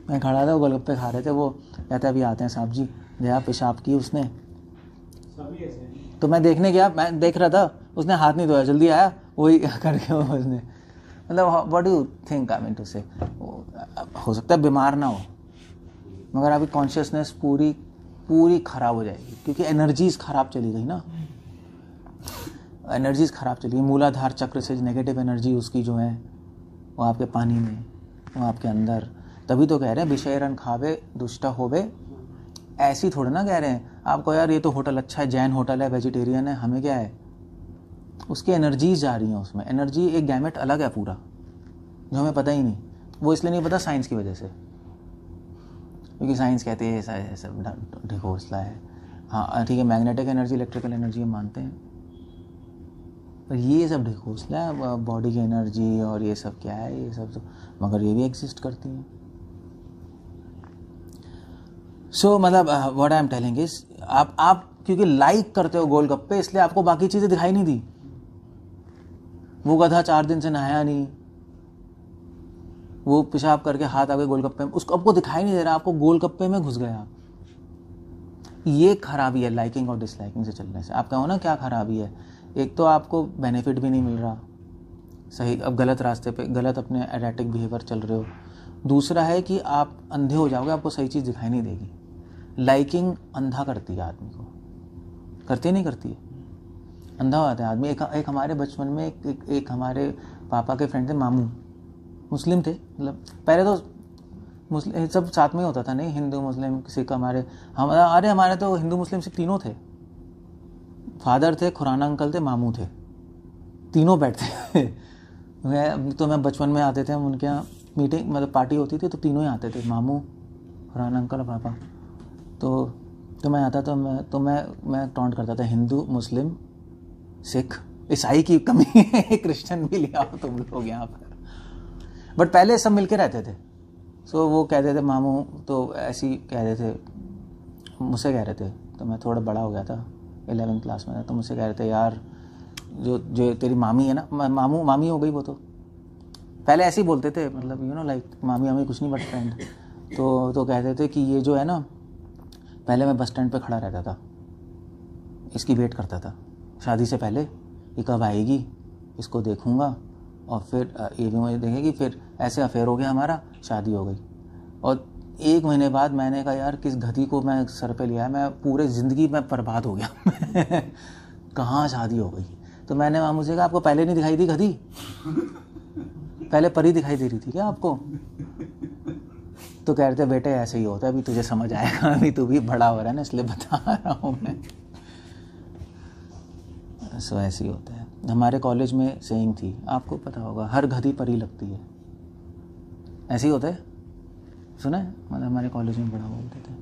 मैं खड़ा था, वो गोलगप्पे खा रहे थे, वो कहते अभी आते हैं साहब जी, जया पेशाब की उसने, तो मैं देखने गया, मैं देख रहा था, उसने हाथ नहीं धोया, जल्दी आया वही करके उसने, मतलब what do you think, I mean to say, हो सकता है बीमार ना हो, मगर अभी कॉन्शियसनेस पूरी खराब हो जाएगी, क्योंकि एनर्जीज खराब चली गई ना, एनर्जीज खराब चली गई। मूलाधार चक्र से नेगेटिव एनर्जी उसकी जो है वो आपके पानी में, वो आपके अंदर। तभी तो कह रहे हैं विषय रन खावे दुष्टा होवे, ऐसी थोड़ा ना कह रहे हैं आपको यार ये तो होटल अच्छा है, जैन होटल है, वेजिटेरियन है, हमें क्या है, उसकी एनर्जीज जा रही हैं उसमें। एनर्जी एक गैमेट अलग है पूरा, जो हमें पता ही नहीं, वो इसलिए नहीं पता साइंस की वजह से, क्योंकि साइंस कहती है ऐसा ढिघोसला है। हाँ ठीक है, मैग्नेटिक एनर्जी, इलेक्ट्रिकल एनर्जी हम मानते हैं, पर ये सब ढिघोसला है, बॉडी की एनर्जी और ये सब क्या है, ये सब तो, मगर ये भी एग्जिस्ट करती हैं। सो मतलब what I am telling is, आप क्योंकि लाइक करते हो गोलगप्पे, इसलिए आपको बाकी चीज़ें दिखाई नहीं दी। वो गधा 4 दिन से नहाया नहीं, वो पेशाब करके हाथ आगे गोलगप्पे में, उसको आपको दिखाई नहीं दे रहा, आपको गोलगप्पे में घुस गया। ये खराबी है लाइकिंग और डिसलाइकिंग से चलने से। आप कहो ना क्या खराबी है, एक तो आपको बेनिफिट भी नहीं मिल रहा सही, अब गलत रास्ते पे, गलत अपने एडेटिक बिहेवियर चल रहे हो। दूसरा है कि आप अंधे हो जाओगे, आपको सही चीज़ दिखाई नहीं देगी। लाइकिंग अंधा करती है आदमी को, करती नहीं करती है, अंधा हो जाता है आदमी। एक हमारे बचपन में एक हमारे पापा के फ्रेंड थे, मामू, मुस्लिम थे, मतलब पहले तो मुस्लिम सब साथ में होता था, नहीं हिंदू मुस्लिम सिख, हमारे तो हिंदू मुस्लिम सिख तीनों थे, फादर थे, खुराना अंकल थे, मामू थे, तीनों बैठते थे। मैं बचपन में आते थे हम उनके यहाँ, मीटिंग मतलब पार्टी होती थी तो तीनों ही आते थे, मामू, खुराना अंकल और पापा। तो मैं आता तो मैं टॉन्ट करता था, हिंदू मुस्लिम सिख ईसाई की कमी है, क्रिश्चियन भी लिया हो तुम लोग यहाँ पर। बट पहले सब मिलके रहते थे। सो वो कहते थे मामू, तो ऐसे ही कह रहे थे, मुझसे कह रहे थे, तो मैं थोड़ा बड़ा हो गया था, 11th क्लास में था, तो मुझसे कह रहे थे यार जो तेरी मामी है ना, मामू मामी हो गई वो, तो पहले ऐसे ही बोलते थे, मतलब लाइक मामी कुछ नहीं बट फ्रेंड। तो कहते थे कि ये जो है ना, पहले मैं बस स्टैंड पे खड़ा रहता था, इसकी वेट करता था शादी से पहले, ये कब आएगी, इसको देखूंगा, और फिर ये भी मुझे देखेगी, फिर ऐसे अफेयर हो गया हमारा, शादी हो गई। और 1 महीने बाद मैंने कहा यार किस गधी को मैं सर पे लिया है, मैं पूरे ज़िंदगी में बर्बाद हो गया कहाँ शादी हो गई। तो मैंने मामू से कहा आपको पहले नहीं दिखाई दी गधी, पहले परी दिखाई दे रही थी क्या आपको? तो कह रहे थे बेटे ऐसे ही होता है, अभी तुझे समझ आएगा, अभी तू भी बड़ा हो रहा है ना, इसलिए बता रहा हूँ मैं। सो ऐसे ही होता है। हमारे कॉलेज में सेइंग थी, आपको पता होगा, हर गधी परी लगती है। ऐसे ही होता है, सुना है? मतलब हमारे कॉलेज में बड़ा बोलते थे,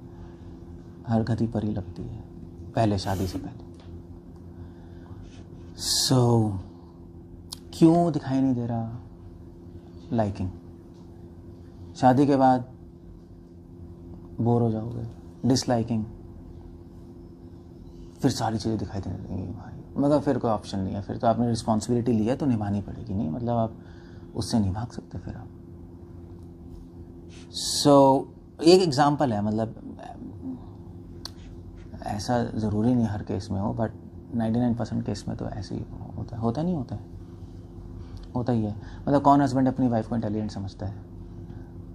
हर गधी परी लगती है, पहले शादी से पहले। सो क्यों दिखाई नहीं दे रहा? लाइकिंग। शादी के बाद बोर हो जाओगे, डिसलाइकिंग, फिर सारी चीज़ें दिखाई देने लगेंगी भाई, मगर फिर कोई ऑप्शन नहीं है, फिर तो आपने रिस्पॉन्सिबिलिटी ली है तो निभानी पड़ेगी, नहीं मतलब आप उससे नहीं भाग सकते फिर आप। सो एक एग्जांपल है, मतलब ऐसा ज़रूरी नहीं हर केस में हो, बट 99% केस में तो ऐसे ही होता नहीं होता है, होता ही है। मतलब कौन हस्बैंड अपनी वाइफ को इंटेलिजेंट समझता है?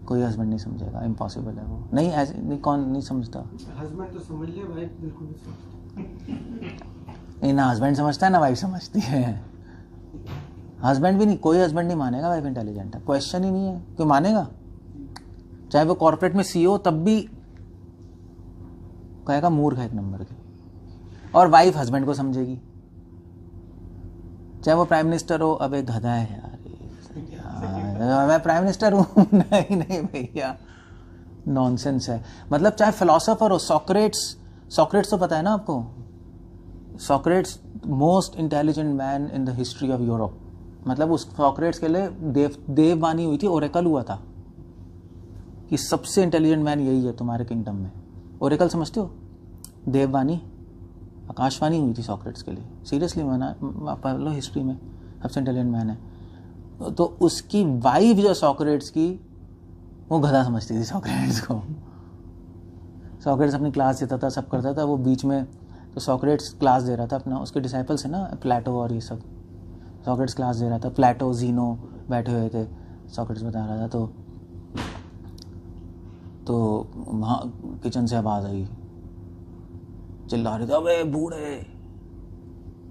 कोई हस्बैंड नहीं समझेगा, इम्पॉसिबल है वो। नहीं ऐसे नहीं, कौन नहीं समझता?
हस्बैंड तो समझ ले, वाइफ बिल्कुल नहीं समझती।
ना हस्बैंड समझता है ना वाइफ समझती है। हस्बैंड भी नहीं, कोई हस्बैंड नहीं मानेगा वाइफ इंटेलिजेंट है, क्वेश्चन ही नहीं है। कोई मानेगा? चाहे वो कॉर्पोरेट में CEO, तब भी कहेगा मूर्ख है एक नंबर की। और वाइफ हस्बैंड को समझेगी, चाहे वो प्राइम मिनिस्टर हो। अब एक गधा है यार, मैं प्राइम मिनिस्टर हूँ। नहीं भैया, नॉनसेंस है। मतलब चाहे फिलोसोफर हो, सॉक्रेट्स तो पता है ना आपको? Socrates most intelligent man in the history of Europe. मतलब उस सॉक्रेट्स के लिए देववाणी हुई थी, ओरेकल हुआ था कि सबसे इंटेलिजेंट मैन यही है तुम्हारे किंगडम में। ओरेकल समझते हो? देववाणी, आकाशवाणी हुई थी सॉक्रेट्स के लिए। सीरियसली माना, पढ़ लो हिस्ट्री में, सबसे इंटेलिजेंट मैन है। तो उसकी वाइफ जो सॉक्रेट्स की, वो गधा समझती थी सॉक्रेट्स को। सॉक्रेट्स अपनी क्लास देता था, सब करता था, वो बीच में, तो सॉक्रेट्स क्लास दे रहा था अपना, उसके डिसाइपल्स है ना प्लेटो और ये सब, सॉक्रेट्स क्लास दे रहा था, प्लेटो ज़ीनो बैठे हुए थे, सॉक्रेट्स बता रहा था। तो वहाँ किचन से आवाज़ आई, चिल्ला रहे थे, अबे बूढ़े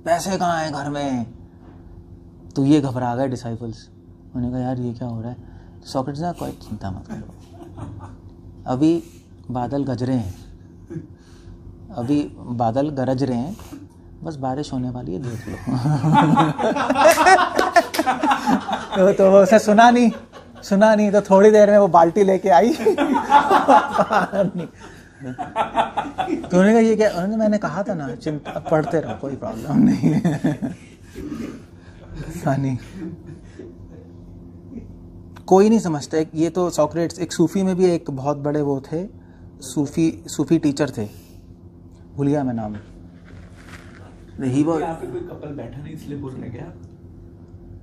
पैसे कहाँ हैं घर में? तो ये घबरा गए डिसाइपल्स। उन्होंने कहा यार ये क्या हो रहा है? तो सॉक्रेट्स ने कोई चिंता मत करो, अभी बादल गरज रहे हैं, अभी बादल गरज रहे हैं, बस बारिश होने वाली है, देख लो। तो वो उसे सुना नहीं, तो थोड़ी देर में वो बाल्टी लेके आई। तो उन्होंने कहा ये क्या? उन्होंने, मैंने कहा था ना, चिंता, पढ़ते रहो, कोई प्रॉब्लम नहीं है। फनी, कोई नहीं समझता। ये तो सॉक्रेट्स, एक सूफी में भी एक बहुत बड़े वो थे, सूफी टीचर थे, भूल गया मैं नाम। ही वो
यहाँ पे कोई कपल बैठा नहीं इसलिए बोल रहे क्या?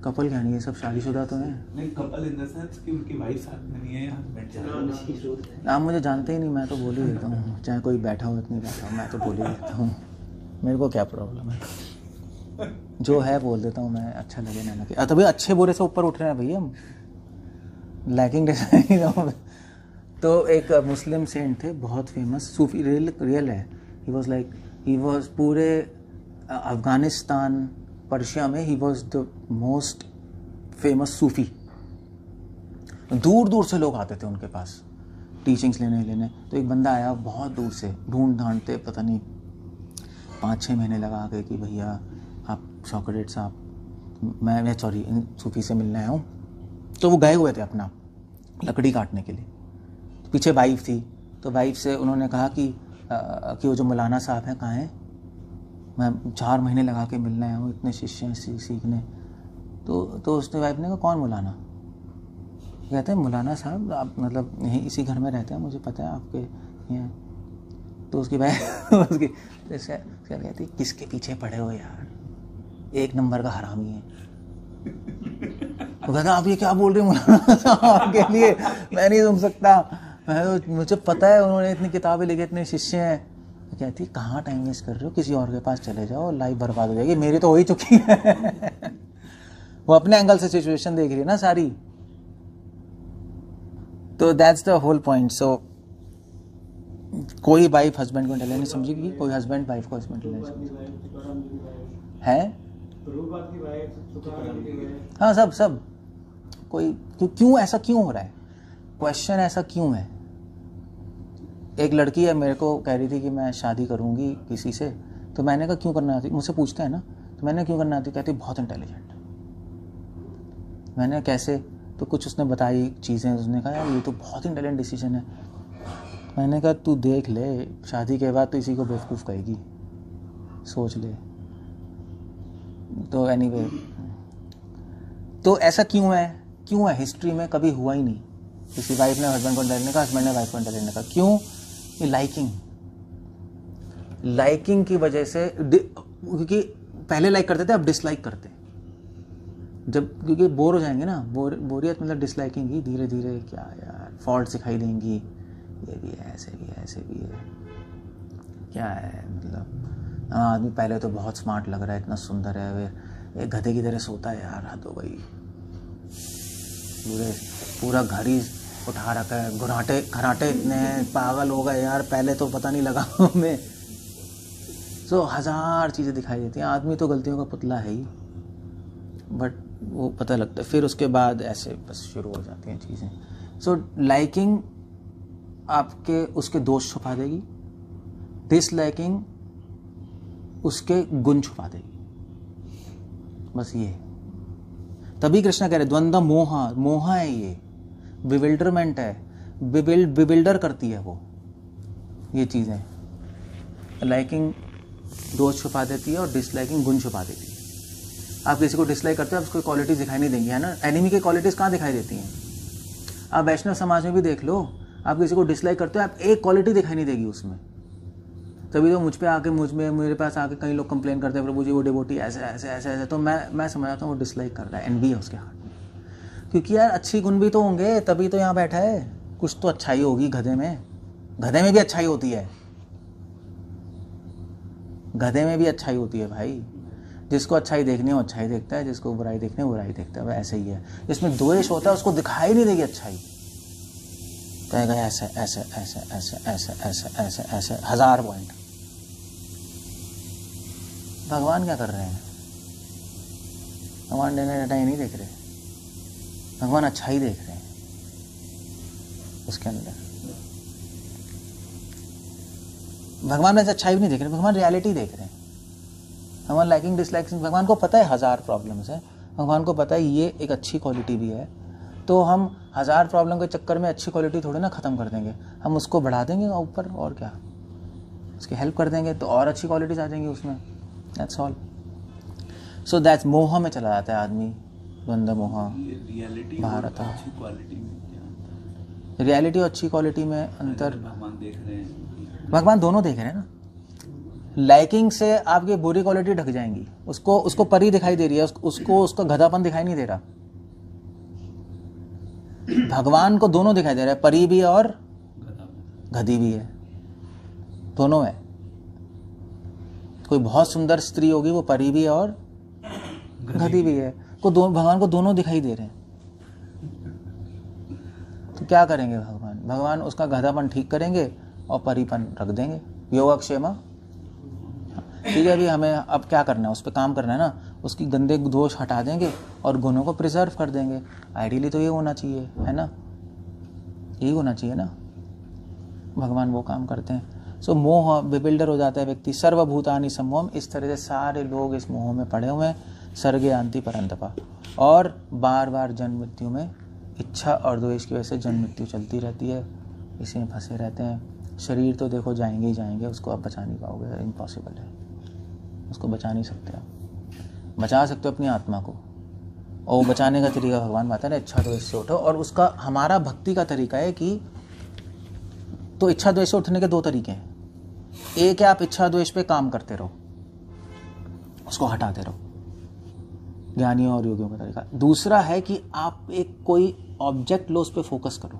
कपल क्या नहीं, ये सब शादीशुदा तो हैं।
नहीं, कपल इन द सेंस कि उनकी वाइफ साथ में नहीं है, हस्बैंड साथ।
आप मुझे जानते ही नहीं, मैं तो बोल ही देता हूँ, चाहे कोई बैठा हो इतनी बैठा हो, मैं तो बोल ही देता हूँ, मेरे को क्या प्रॉब्लम है? जो है बोल देता हूँ मैं, अच्छा लगे ना लगे। तभी अच्छे बुरे से ऊपर उठ रहे हैं भैया हम, लैकिंग डिजाइन। तो एक मुस्लिम सेंट थे, बहुत फेमस सूफी, रियल है। ही वॉज पूरे अफगानिस्तान, पर्शिया में ही was the most famous Sufi. दूर दूर से लोग आते थे उनके पास टीचिंग्स लेने। तो एक बंदा आया बहुत दूर से, ढूंढ ढांढते, पता नहीं 5-6 महीने लगा के कि भैया आप सॉक्रेट्स, आप मैं सॉरी इन सूफी से मिलने आया हूँ। तो वो गए हुए थे अपना लकड़ी काटने के लिए, पीछे वाइफ थी। तो वाइफ से उन्होंने कहा कि वो जो मौलाना साहब हैं कहाँ हैं? मैं 4 महीने लगा के मिलने आया हूँ, इतने शिष्य हैं सीखने। तो उसने वाइफ ने कहा कौन मौलाना? कहते हैं मौलाना साहब, आप मतलब यहीं इसी घर में रहते हैं, मुझे पता है आपके यहाँ। तो उसकी वाइफ उसकी कहती किसके पीछे पड़े हो यार, एक नंबर का हरामी है। तो कहता आप ये क्या बोल रहे हो मौलाना साहब के लिए, मैं नहीं सुन सकता, मुझे पता है उन्होंने इतनी किताबें लिखी, इतने शिष्य हैं। कहती कहाँ टाइम वेस्ट कर रहे हो, किसी और के पास चले जाओ, लाइफ बर्बाद हो जाएगी, मेरी तो हो ही चुकी है। वो अपने एंगल से सिचुएशन देख रही है ना सारी। तो दैट्स द होल पॉइंट। सो कोई वाइफ हस्बैंड को इंटेलिजेंट समझेगी, कोई हस्बैंड वाइफ को इंटेलिजेंट है। हाँ सब कोई क्यों ऐसा क्यों हो रहा है, क्वेश्चन ऐसा क्यों है। एक लड़की है मेरे को कह रही थी कि मैं शादी करूंगी किसी से, तो मैंने कहा क्यों करना आती, मुझसे पूछते हैं ना, तो मैंने क्यों करना आती, कहती बहुत इंटेलिजेंट। मैंने कैसे, तो कुछ उसने बताई चीज़ें, उसने कहा यार ये तो बहुत इंटेलिजेंट डिसीजन है। मैंने कहा तू देख ले, शादी के बाद तो इसी को बेवकूफ़ कहेगी, सोच ले। तो एनीवे, तो ऐसा क्यों है हिस्ट्री में कभी हुआ ही नहीं, किसी वाइफ ने हस्बैंड को इंटेलिजेंट कहा, हस्बैंड ने वाइफ को इंटेलिजेंट कहा। क्यों? ये लाइकिंग की वजह से, क्योंकि पहले लाइक करते थे, अब डिसलाइक करते हैं जब, क्योंकि बोर हो जाएंगे ना, बोरियत मतलब डिसलाइकिंग ही, धीरे धीरे क्या यार फॉल्ट दिखाई देंगी, ये भी है, ऐसे भी है, ऐसे भी है, क्या है मतलब। आदमी पहले तो बहुत स्मार्ट लग रहा है, इतना सुंदर है, एक गधे की तरह सोता है यार, हद हो गई, पूरा घर ही उठा रखा है, घराटे इतने पागल हो गए यार, पहले तो पता नहीं लगा हमें। सो हजार चीज़ें दिखाई देती हैं, आदमी तो गलतियों का पुतला है ही, बट वो पता लगता है, फिर उसके बाद ऐसे बस शुरू हो जाती हैं चीज़ें। सो लाइकिंग आपके उसके दोष छुपा देगी, डिसलाइकिंग उसके गुण छुपा देगी, बस ये। तभी कृष्ण कह रहे द्वंद्व मोह है, ये बिविल्डरमेंट है, बिविल्डर करती है वो ये चीज़ें। लाइकिंग दोष छुपा देती है और डिसलाइकिंग गुण छुपा देती है। आप किसी को डिसलाइक करते हो, आप उसको क्वालिटी दिखाई नहीं देंगी, है ना। एनिमी की क्वालिटीज़ कहाँ दिखाई देती हैं? आप वैष्णव समाज में भी देख लो, आप किसी को डिसलाइक करते हो, आप एक क्वालिटी दिखाई नहीं देगी उसमें। तभी तो मुझ पे आके मेरे पास आके कई लोग कंप्लेन करते हैं, प्रभु जी वो डिवोटी ऐसे ऐसे ऐसे ऐसे, तो मैं समझ आता हूँ वो डिसलाइक कर रहा है, एनवी है उसके हाथ में। क्योंकि यार अच्छी गुण भी तो होंगे, तभी तो यहाँ बैठा है, कुछ तो अच्छाई होगी गधे में भी अच्छाई होती है, गधे में भी अच्छाई होती है भाई। जिसको अच्छाई देखनी है वो अच्छाई देखता है, जिसको बुराई देखनी है वो बुराई देखता है, वह ऐसे ही है। जिसमें द्वेष होता है उसको दिखाई नहीं देगी अच्छाई, कहेगा ऐसे ऐसे ऐसे ऐसे ऐसे ऐसे ऐसे ऐसे 1000 पॉइंट। भगवान क्या कर रहे हैं? भगवान लेने डाटा नहीं देख रहे, भगवान अच्छाई देख रहे हैं उसके अंदर। भगवान ऐसे अच्छाई भी नहीं देख रहे, भगवान रियलिटी देख रहे हैं। भगवान लाइकिंग डिसलाइकिंग, भगवान को पता है 1000 प्रॉब्लम्स है, भगवान को पता है ये एक अच्छी क्वालिटी भी है, तो हम 1000 प्रॉब्लम के चक्कर में अच्छी क्वालिटी थोड़ी ना ख़त्म कर देंगे, हम उसको बढ़ा देंगे ऊपर, और क्या, उसकी हेल्प कर देंगे तो और अच्छी क्वालिटीज आ जाएंगी उसमें। That's all. सो दैट्स मोह में चला जाता है आदमी, द्वंद्व मोह। भारत रियलिटी और अच्छी क्वालिटी में अंतर,
भगवान देख रहे हैं,
भगवान दोनों देख रहे हैं ना। लाइकिंग से आपकी बुरी क्वालिटी ढक जाएंगी, उसको परी दिखाई दे रही है, उसको उसका गधापन दिखाई नहीं दे रहा। भगवान को दोनों दिखाई दे रहा है, परी भी और गधी भी है, दोनों है। कोई बहुत सुंदर स्त्री होगी वो परी भी है और गधी भी है, भगवान को दोनों दिखाई दे रहे हैं। तो क्या करेंगे भगवान उसका गधापन ठीक करेंगे और परीपन रख देंगे, योगक्षेम। ठीक है, अभी हमें अब क्या करना है, उस पर काम करना है ना, उसकी गंदे दोष हटा देंगे और गुणों को प्रिजर्व कर देंगे। आइडियली तो ये होना चाहिए, है ना, यही होना चाहिए ना। भगवान वो काम करते हैं। सो मोह बिबिल्डर हो जाता है व्यक्ति। सर्वभूतानि सम्मोहम, इस तरह से सारे लोग इस मोह में पड़े हुए हैं। सर्गे यान्ति परन्तपा, और बार बार जन्म मृत्यु में, इच्छा और द्वेष की वजह से जन्म मृत्यु चलती रहती है, इसी में फंसे रहते हैं। शरीर तो देखो जाएंगे ही जाएंगे, उसको आप बचा नहीं पाओगे, इम्पॉसिबल है, उसको बचा नहीं सकते आप। बचा सकते हो अपनी आत्मा को, और बचाने का तरीका भगवान बताते हैं, इच्छा द्वेष से उठो। और उसका हमारा भक्ति का तरीका है कि, तो इच्छा द्वेष से उठने के 2 तरीके हैं। एक है आप इच्छा द्वेष पे काम करते रहो, उसको हटाते रहो, ज्ञानियों और योगियों का तरीका। दूसरा है कि आप एक कोई ऑब्जेक्ट लो, उस पर फोकस करो,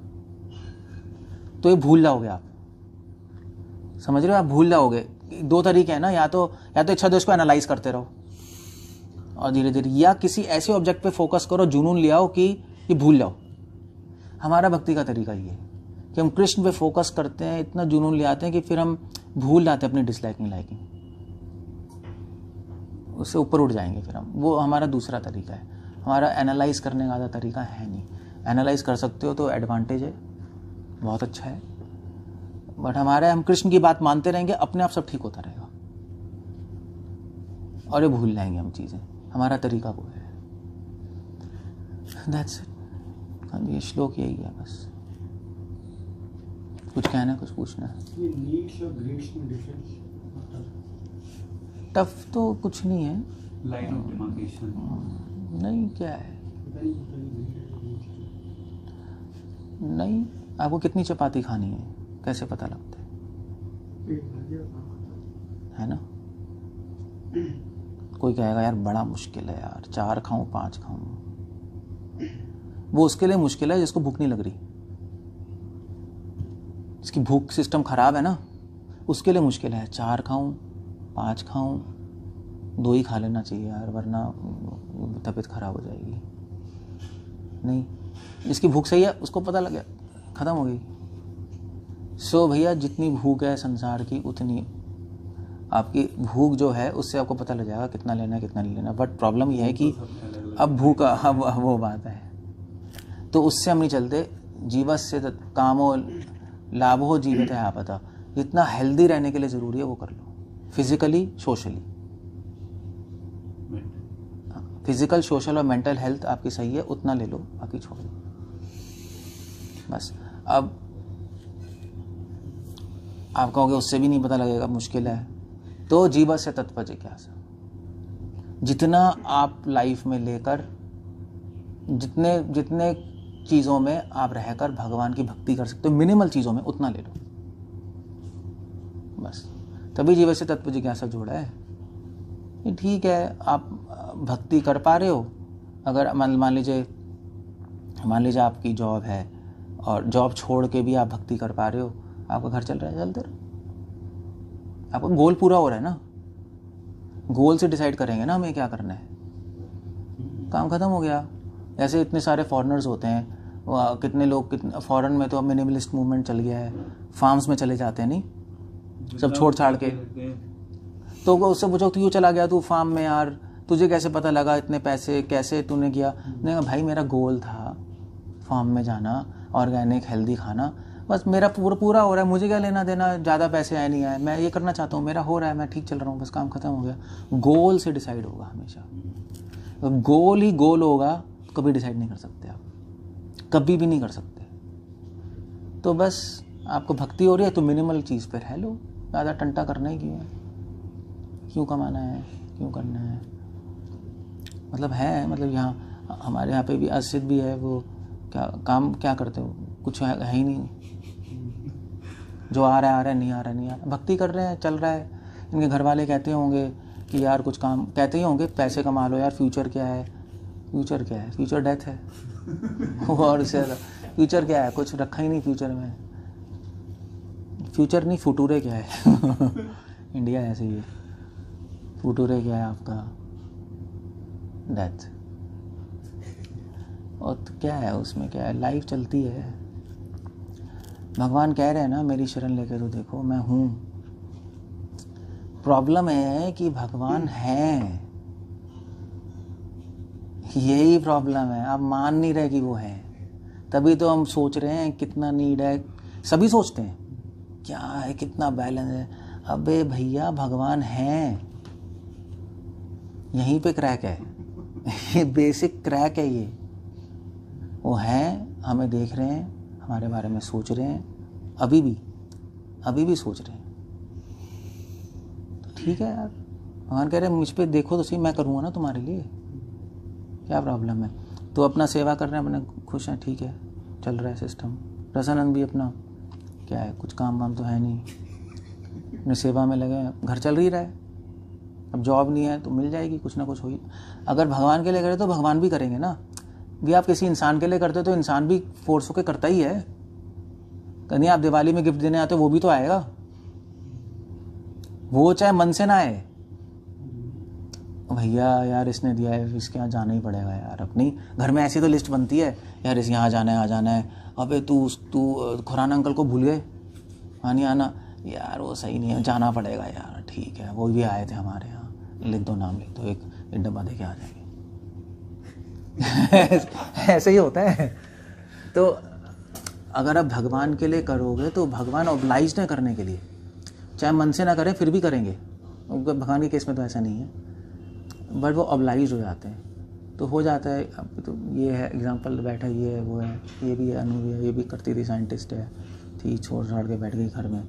तो ये भूल जाओगे आप, समझ रहे हो, आप भूल जाओगे। 2 तरीके हैं ना, या तो इच्छा द्वेष को एनालाइज करते रहो और धीरे धीरे, या किसी ऐसे ऑब्जेक्ट पे फोकस करो, जुनून ले आओ कि ये भूल जाओ। हमारा भक्ति का तरीका ये है कि हम कृष्ण पे फोकस करते हैं, इतना जुनून ले आते हैं कि फिर हम भूल जाते हैं अपनी डिसलाइकिंग लाइकिंग, उससे ऊपर उठ जाएंगे फिर हम। वो हमारा दूसरा तरीका है। हमारा एनालाइज करने का ज़्यादा तरीका है नहीं। एनालाइज कर सकते हो तो एडवांटेज है, बहुत अच्छा है, बट हम कृष्ण की बात मानते रहेंगे, अपने आप सब ठीक होता रहेगा और ये भूल जाएंगे हम चीज़ें। हमारा तरीका वो है। That's it. ये श्लोक यही है बस। कुछ कहना है, कुछ पूछना है?
ये नीड्स और ग्रीड्स में डिफरेंस
टफ तो कुछ नहीं है,
लाइन ऑफ डिमार्केशन
नहीं। क्या है? नहीं, आपको कितनी चपाती खानी है कैसे पता लगता है ना? कोई कहेगा यार बड़ा मुश्किल है यार, 4 खाऊं 5 खाऊं, वो उसके लिए मुश्किल है जिसको भूख नहीं लग रही, जिसकी भूख सिस्टम खराब है ना, उसके लिए मुश्किल है। 4 खाऊं 5 खाऊं, 2 ही खा लेना चाहिए यार, वरना तबीयत खराब हो जाएगी। नहीं, जिसकी भूख सही है उसको पता लग गया, ख़त्म हो गई। सो भैया जितनी भूख है संसार की, उतनी आपकी भूख जो है उससे आपको पता लग जाएगा कितना लेना है कितना नहीं लेना। बट प्रॉब्लम यह है कि अब भूख अब वो बात है, तो उससे हम नहीं चलते। जीवस्य कामो लाभो जीवित है आपदा। जितना हेल्दी रहने के लिए ज़रूरी है वो कर लो, फिजिकली सोशली। फिजिकल सोशल और मेंटल हेल्थ आपकी सही है, उतना ले लो, बाकी छोड़ दो बस। अब आप कहोगे उससे भी नहीं पता लगेगा, मुश्किल है, तो जीवस्य तत्पर जिज्ञासा। जितना आप लाइफ में लेकर, जितने चीज़ों में आप रहकर भगवान की भक्ति कर सकते हो, मिनिमल चीज़ों में, उतना ले लो बस। तभी जीवस्य तत्पर जिज्ञासा जोड़ा है। ये ठीक है, आप भक्ति कर पा रहे हो। अगर मान लीजिए आपकी जॉब है और जॉब छोड़ के भी आप भक्ति कर पा रहे हो, आपका घर चल रहा है, चलते रहो। आपका गोल पूरा हो रहा है ना, गोल से डिसाइड करेंगे ना हमें क्या करना है, काम खत्म हो गया। ऐसे इतने सारे फॉरेनर्स होते हैं, कितने लोग फॉरेन में तो मिनिमलिस्ट मूवमेंट चल गया है, फार्म्स में चले जाते हैं, नहीं सब छोड़ छाड़ के। तो उससे पूछो क्यों चला गया तू फार्म में यार, तुझे कैसे पता लगा, इतने पैसे कैसे तूने किया? नहीं भाई, मेरा गोल था फार्म में जाना, ऑर्गेनिक हेल्दी खाना, बस मेरा पूरा हो रहा है, मुझे क्या लेना देना, ज़्यादा पैसे आए नहीं आए, मैं ये करना चाहता हूँ, मेरा हो रहा है, मैं ठीक चल रहा हूँ, बस काम खत्म हो गया। गोल से डिसाइड होगा हमेशा। तो गोल ही गोल होगा, कभी डिसाइड नहीं कर सकते आप, कभी भी नहीं कर सकते। तो बस आपको भक्ति हो रही है तो मिनिमल चीज़ पे रह लो, ज़्यादा टंटा करना ही क्यों है, क्यों कमाना है, क्यों करना है, मतलब यहाँ हमारे यहाँ पे भी अस्सिद भी है, वो क्या करते हो, कुछ है ही नहीं, जो आ रहा है, नहीं आ रहा, भक्ति कर रहे हैं, चल रहा है। इनके घर वाले कहते होंगे कि यार कुछ काम, कहते ही होंगे पैसे कमा लो यार, फ्यूचर क्या है, फ्यूचर डेथ है और उससे फ्यूचर क्या है, कुछ रखा ही नहीं फ्यूचर में, फ्यूचर नहीं फुटूरे क्या है इंडिया ऐसे ही है, फुटूरे क्या है आपका, डेथ। और तो क्या है उसमें, क्या है, लाइफ चलती है। भगवान कह रहे हैं ना, मेरी शरण लेकर तो देखो मैं हूँ। प्रॉब्लम है कि भगवान है, यही प्रॉब्लम है, आप मान नहीं रहे कि वो है। तभी तो हम सोच रहे हैं कितना नीड है, सभी सोचते हैं क्या है, कितना बैलेंस है। अबे भैया भगवान है, यहीं पे क्रैक है ये बेसिक क्रैक है ये। वो हैं, हमें देख रहे हैं, हमारे बारे में सोच रहे हैं, अभी भी सोच रहे हैं। तो ठीक है यार, भगवान कह रहे हैं मुझ पे देखो तो सही, मैं करूँगा ना तुम्हारे लिए, क्या प्रॉब्लम है। तो अपना सेवा कर रहे हैं, अपने खुश हैं, ठीक है, चल रहा है सिस्टम। रसानंद भी अपना क्या है, कुछ काम वाम तो है नहीं, अपनी सेवा में लगे हैं, घर चल ही रहा है। अब जॉब नहीं है तो मिल जाएगी, कुछ ना कुछ हो ही। अगर भगवान के लिए करे तो भगवान भी करेंगे ना। भी आप किसी इंसान के लिए करते हो तो इंसान भी फोर्स होकर करता ही है। कहीं आप दिवाली में गिफ्ट देने आते हो, वो भी तो आएगा, वो चाहे मन से ना आए। भैया यार इसने दिया है, इसके यहाँ जाना ही पड़ेगा यार। अपनी घर में ऐसी तो लिस्ट बनती है यार, इस यहाँ जाना है। अबे तू खुराना अंकल को भूल गए, वहाँ नहीं आना यार, वो सही नहीं है, जाना पड़ेगा यार। ठीक है, वो भी आए थे हमारे यहाँ, लिख दो नाम, लिख दो, एक डब्बा दे के आ जाएंगे। ऐसे ही होता है। तो अगर आप भगवान के लिए करोगे तो भगवान ऑब्लाइज है करने के लिए, चाहे मन से ना करें फिर भी करेंगे। भगवान के केस में तो ऐसा नहीं है, बट वो ऑब्लाइज हो जाते हैं तो हो जाता है। अब तो ये है एग्जांपल, बैठा ये है वो है, ये भी है, अनु भी है, ये भी करती थी, साइंटिस्ट है, थी, छोड़ छाड़ के बैठ गई घर में,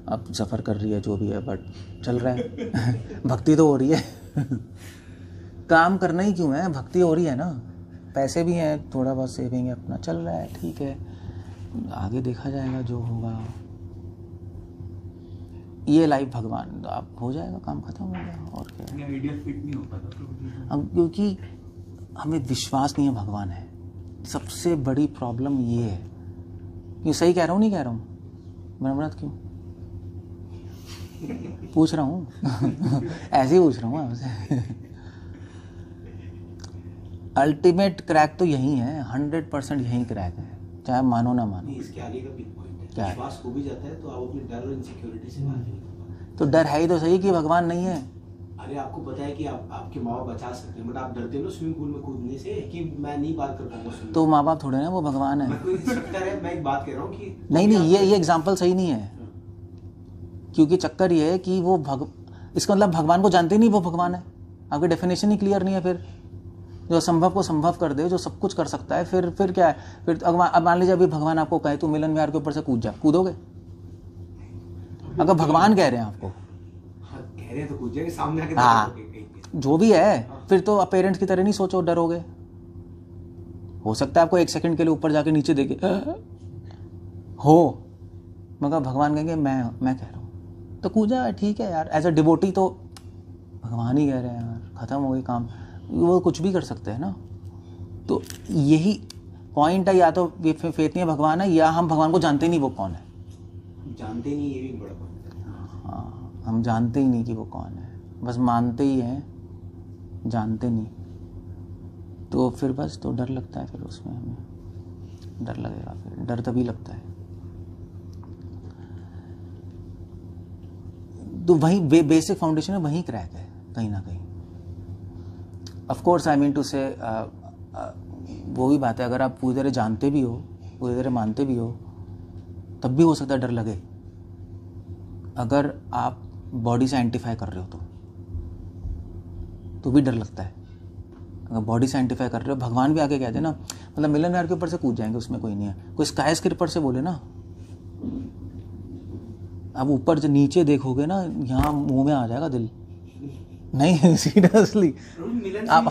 अब सफ़र कर रही है जो भी है, बट चल रहा है। भक्ति तो हो रही है। काम करना ही क्यों है, भक्ति हो रही है ना, पैसे भी हैं, थोड़ा बहुत सेविंग है, अपना चल रहा है, ठीक है, आगे देखा जाएगा जो होगा। ये लाइफ भगवान, आप हो जाएगा, काम खत्म हो गया, और क्या।
आइडिया फिट नहीं हो पाता
हम, क्योंकि हमें विश्वास नहीं है भगवान है। सबसे बड़ी प्रॉब्लम ये है। ये सही कह रहा हूँ नहीं कह रहा हूँ, ब्रह्मनाथ क्यों पूछ रहा हूँ। ऐसे ही पूछ रहा हूँ आपसे। अल्टीमेट क्रैक तो यही है, 100% यही क्रैक है, चाहे मानो ना मानो।
इसके आगे का बिग पॉइंट है,
क्या है?
विश्वास हो भी जाता है तो आप अपने डर और इनसिक्योरिटी से बाहर नहीं निकल पाते।
तो डर है ही तो सही कि भगवान नहीं है।
अरे आपको पता है कि आपके माँ बाप बचा सकते हैं, बट आप डरते हो ना स्विमिंग पूल में कूदने से कि मैं नहीं बात कर पाऊंगा।
तो माँ बाप थोड़े ना वो भगवान है।
मैं कोई इंस्ट्रक्टर है, मैं एक बात कह रहा हूँ कि
नहीं, ये एग्जाम्पल सही नहीं है, क्योंकि चक्कर ये है कि वो इसका मतलब भगवान को जानते ही नहीं वो भगवान है। आपकी डेफिनेशन ही क्लियर नहीं है। फिर जो असंभव को संभव कर दे, जो सब कुछ कर सकता है, फिर क्या है। फिर अब मान लीजिए अभी भगवान आपको कहे तू मिलन विहार के ऊपर से कूद जा, कूदोगे? अगर भगवान कह रहे हैं आपको,
कह रहे हैं तो कूद जाएंगे, सामने आके
हाँ, जो भी है, फिर तो आप पेरेंट्स की तरह नहीं सोचो, डरोगे। हो सकता है आपको 1 सेकंड के लिए ऊपर जाके नीचे देखे हो, मगर भगवान कहेंगे मैं कह रहा हूँ तो कूद जा, ठीक है यार। एज अ डिवोटी तो भगवान ही कह रहे हैं यार, खत्म हो गई काम, वो कुछ भी कर सकते हैं ना। तो यही पॉइंट है, या तो ये फेथ नहीं है भगवान है, या हम भगवान को जानते नहीं वो कौन है।
जानते नहीं, ये भी बड़ा पॉइंट है।
हाँ, हम जानते ही नहीं कि वो कौन है, बस मानते ही हैं, जानते नहीं। तो फिर बस तो डर लगता है, फिर उसमें हमें डर लगेगा। फिर डर तभी लगता है। तो वही बेसिक फाउंडेशन है, वही क्रैक है कहीं ना कहीं। Of course I mean to say वो भी बात है, अगर आप पूरी तरह जानते भी हो, पूरी तरह मानते भी हो, तब भी हो सकता है डर लगे। अगर आप बॉडी से आइडेंटिफाई कर रहे हो तो भी डर लगता है। अगर बॉडी से आइडेंटिफाई कर रहे हो, भगवान भी आके कहते हैं ना, मतलब मिलन विहार के ऊपर से कूद जाएंगे, उसमें कोई नहीं है। कोई स्काई स्क्रेपर से बोले ना, अब ऊपर जो नीचे देखोगे ना, यहाँ मुंह में आ जाएगा दिल। नहीं सीरियसली, आप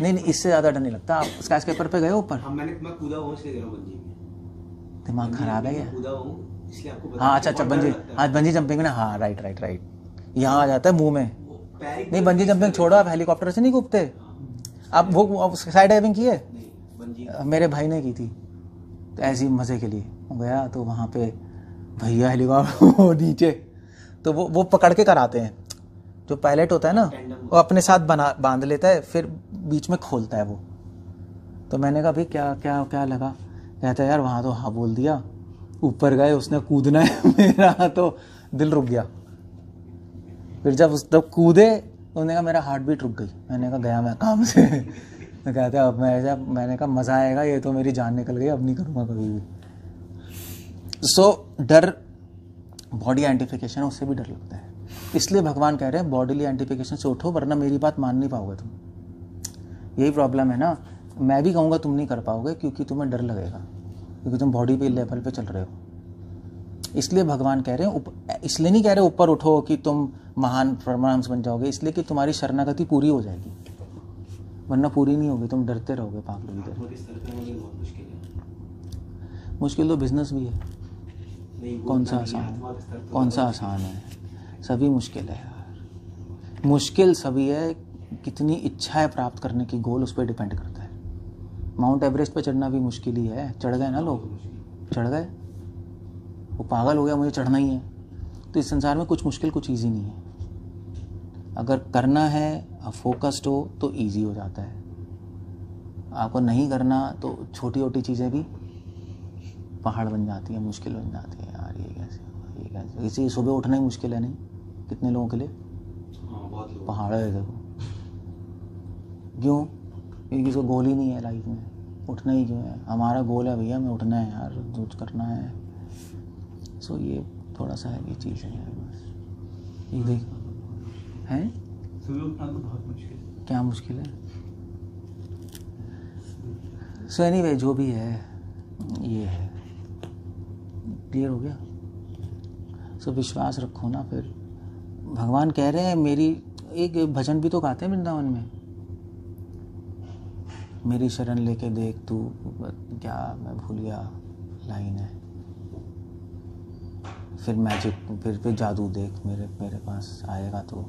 नहीं, इससे ज़्यादा डर नहीं लगता। आप स्काई स्क्रेपर पे गए ऊपर?
मैं कूदा हूँ इसलिए कह रहा हूँ, बंजी में
दिमाग खराब है क्या?
कूदा हूँ इसलिए आपको बता।
हाँ अच्छा, बंजी, हाँ बंजी जंपिंग में ना, हाँ राइट, यहाँ आ जाता है मुंह में। नहीं, बंजी जंपिंग छोड़ो, आप हेलीकॉप्टर से नहीं कूदते आप, वो साइड डाइविंग की है? मेरे भाई ने की थी, तो ऐसे ही मज़े के लिए गया, तो वहाँ पे भैया हेलीकॉप्टर नीचे, तो वो पकड़ के कराते हैं। जो पायलट होता है ना, वो अपने साथ बांध लेता है, फिर बीच में खोलता है वो। तो मैंने कहा भाई क्या लगा? कहता है यार वहाँ तो हाँ बोल दिया, ऊपर गए, उसने कूदना है, मेरा तो दिल रुक गया। फिर जब कूदे, उन्होंने कहा मेरा हार्ट बीट रुक गई। मैंने कहा गया मैं काम से। तो कहते हैं अब मैंने कहा मज़ा आएगा, ये तो मेरी जान निकल गई, अब नहीं करूँगा कभी भी। सो डर बॉडी आइडेंटिफिकेशन है, उससे भी डर लगता है। इसलिए भगवान कह रहे हैं बॉडीली आइडेंटिफिकेशन से उठो, वरना मेरी बात मान नहीं पाओगे तुम। यही प्रॉब्लम है ना, मैं भी कहूँगा तुम नहीं कर पाओगे, क्योंकि तुम्हें डर लगेगा, क्योंकि तुम बॉडी पे लेवल पे चल रहे हो। इसलिए भगवान कह रहे हैं, इसलिए नहीं कह रहे ऊपर उठो कि तुम महान परमांश बन जाओगे, इसलिए कि तुम्हारी शरणागति पूरी हो जाएगी, वरना पूरी नहीं होगी, तुम डरते रहोगे पागलों की तरह। मुश्किल तो बिजनेस भी है, कौन सा आसान है? सभी मुश्किल है यार, मुश्किल सभी है। कितनी इच्छाएं प्राप्त करने की गोल, उस पर डिपेंड करता है। माउंट एवरेस्ट पे चढ़ना भी मुश्किल ही है, चढ़ गए ना लोग, चढ़ गए, वो पागल हो गया मुझे चढ़ना ही है। तो इस संसार में कुछ मुश्किल कुछ ईजी नहीं है। अगर करना है, आप फोकस्ड हो तो ईजी हो जाता है। आपको नहीं करना तो छोटी छोटी चीज़ें भी पहाड़ बन जाती है, मुश्किल बन जाती है। यार ये कैसे इसी सुबह उठना ही मुश्किल है, नहीं कितने लोगों के लिए?
बहुत लोग
पहाड़ है देखो, क्यों? क्योंकि किसी को गोल ही नहीं है लाइफ में, उठना ही क्यों है। हमारा गोल है भैया, हमें उठना है यार, कुछ करना है। सो ये थोड़ा सा है, ये चीज़ है यार, बस ये देख हैं।
सुबह उठना तो बहुत मुश्किल है।
क्या मुश्किल है? सो एनीवे जो भी है ये है, क्लियर हो गया। सो विश्वास रखो ना। फिर भगवान कह रहे हैं, मेरी एक भजन भी तो गाते हैं वृंदावन में, मेरी शरण लेके देख तू, क्या मैं भूल गया लाइन है। फिर मैजिक, फिर जादू देख, मेरे पास आएगा तो,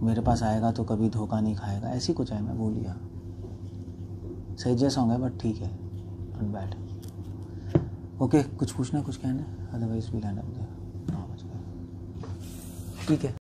मेरे पास आएगा तो कभी धोखा नहीं खाएगा, ऐसी कुछ है, मैं भूल गया। सही जैसा सॉन्ग है बट ठीक है, नॉट बैड। ओके, कुछ पूछना, कुछ कहना है? Otherwise we land up there. 9 बज गए, ठीक है।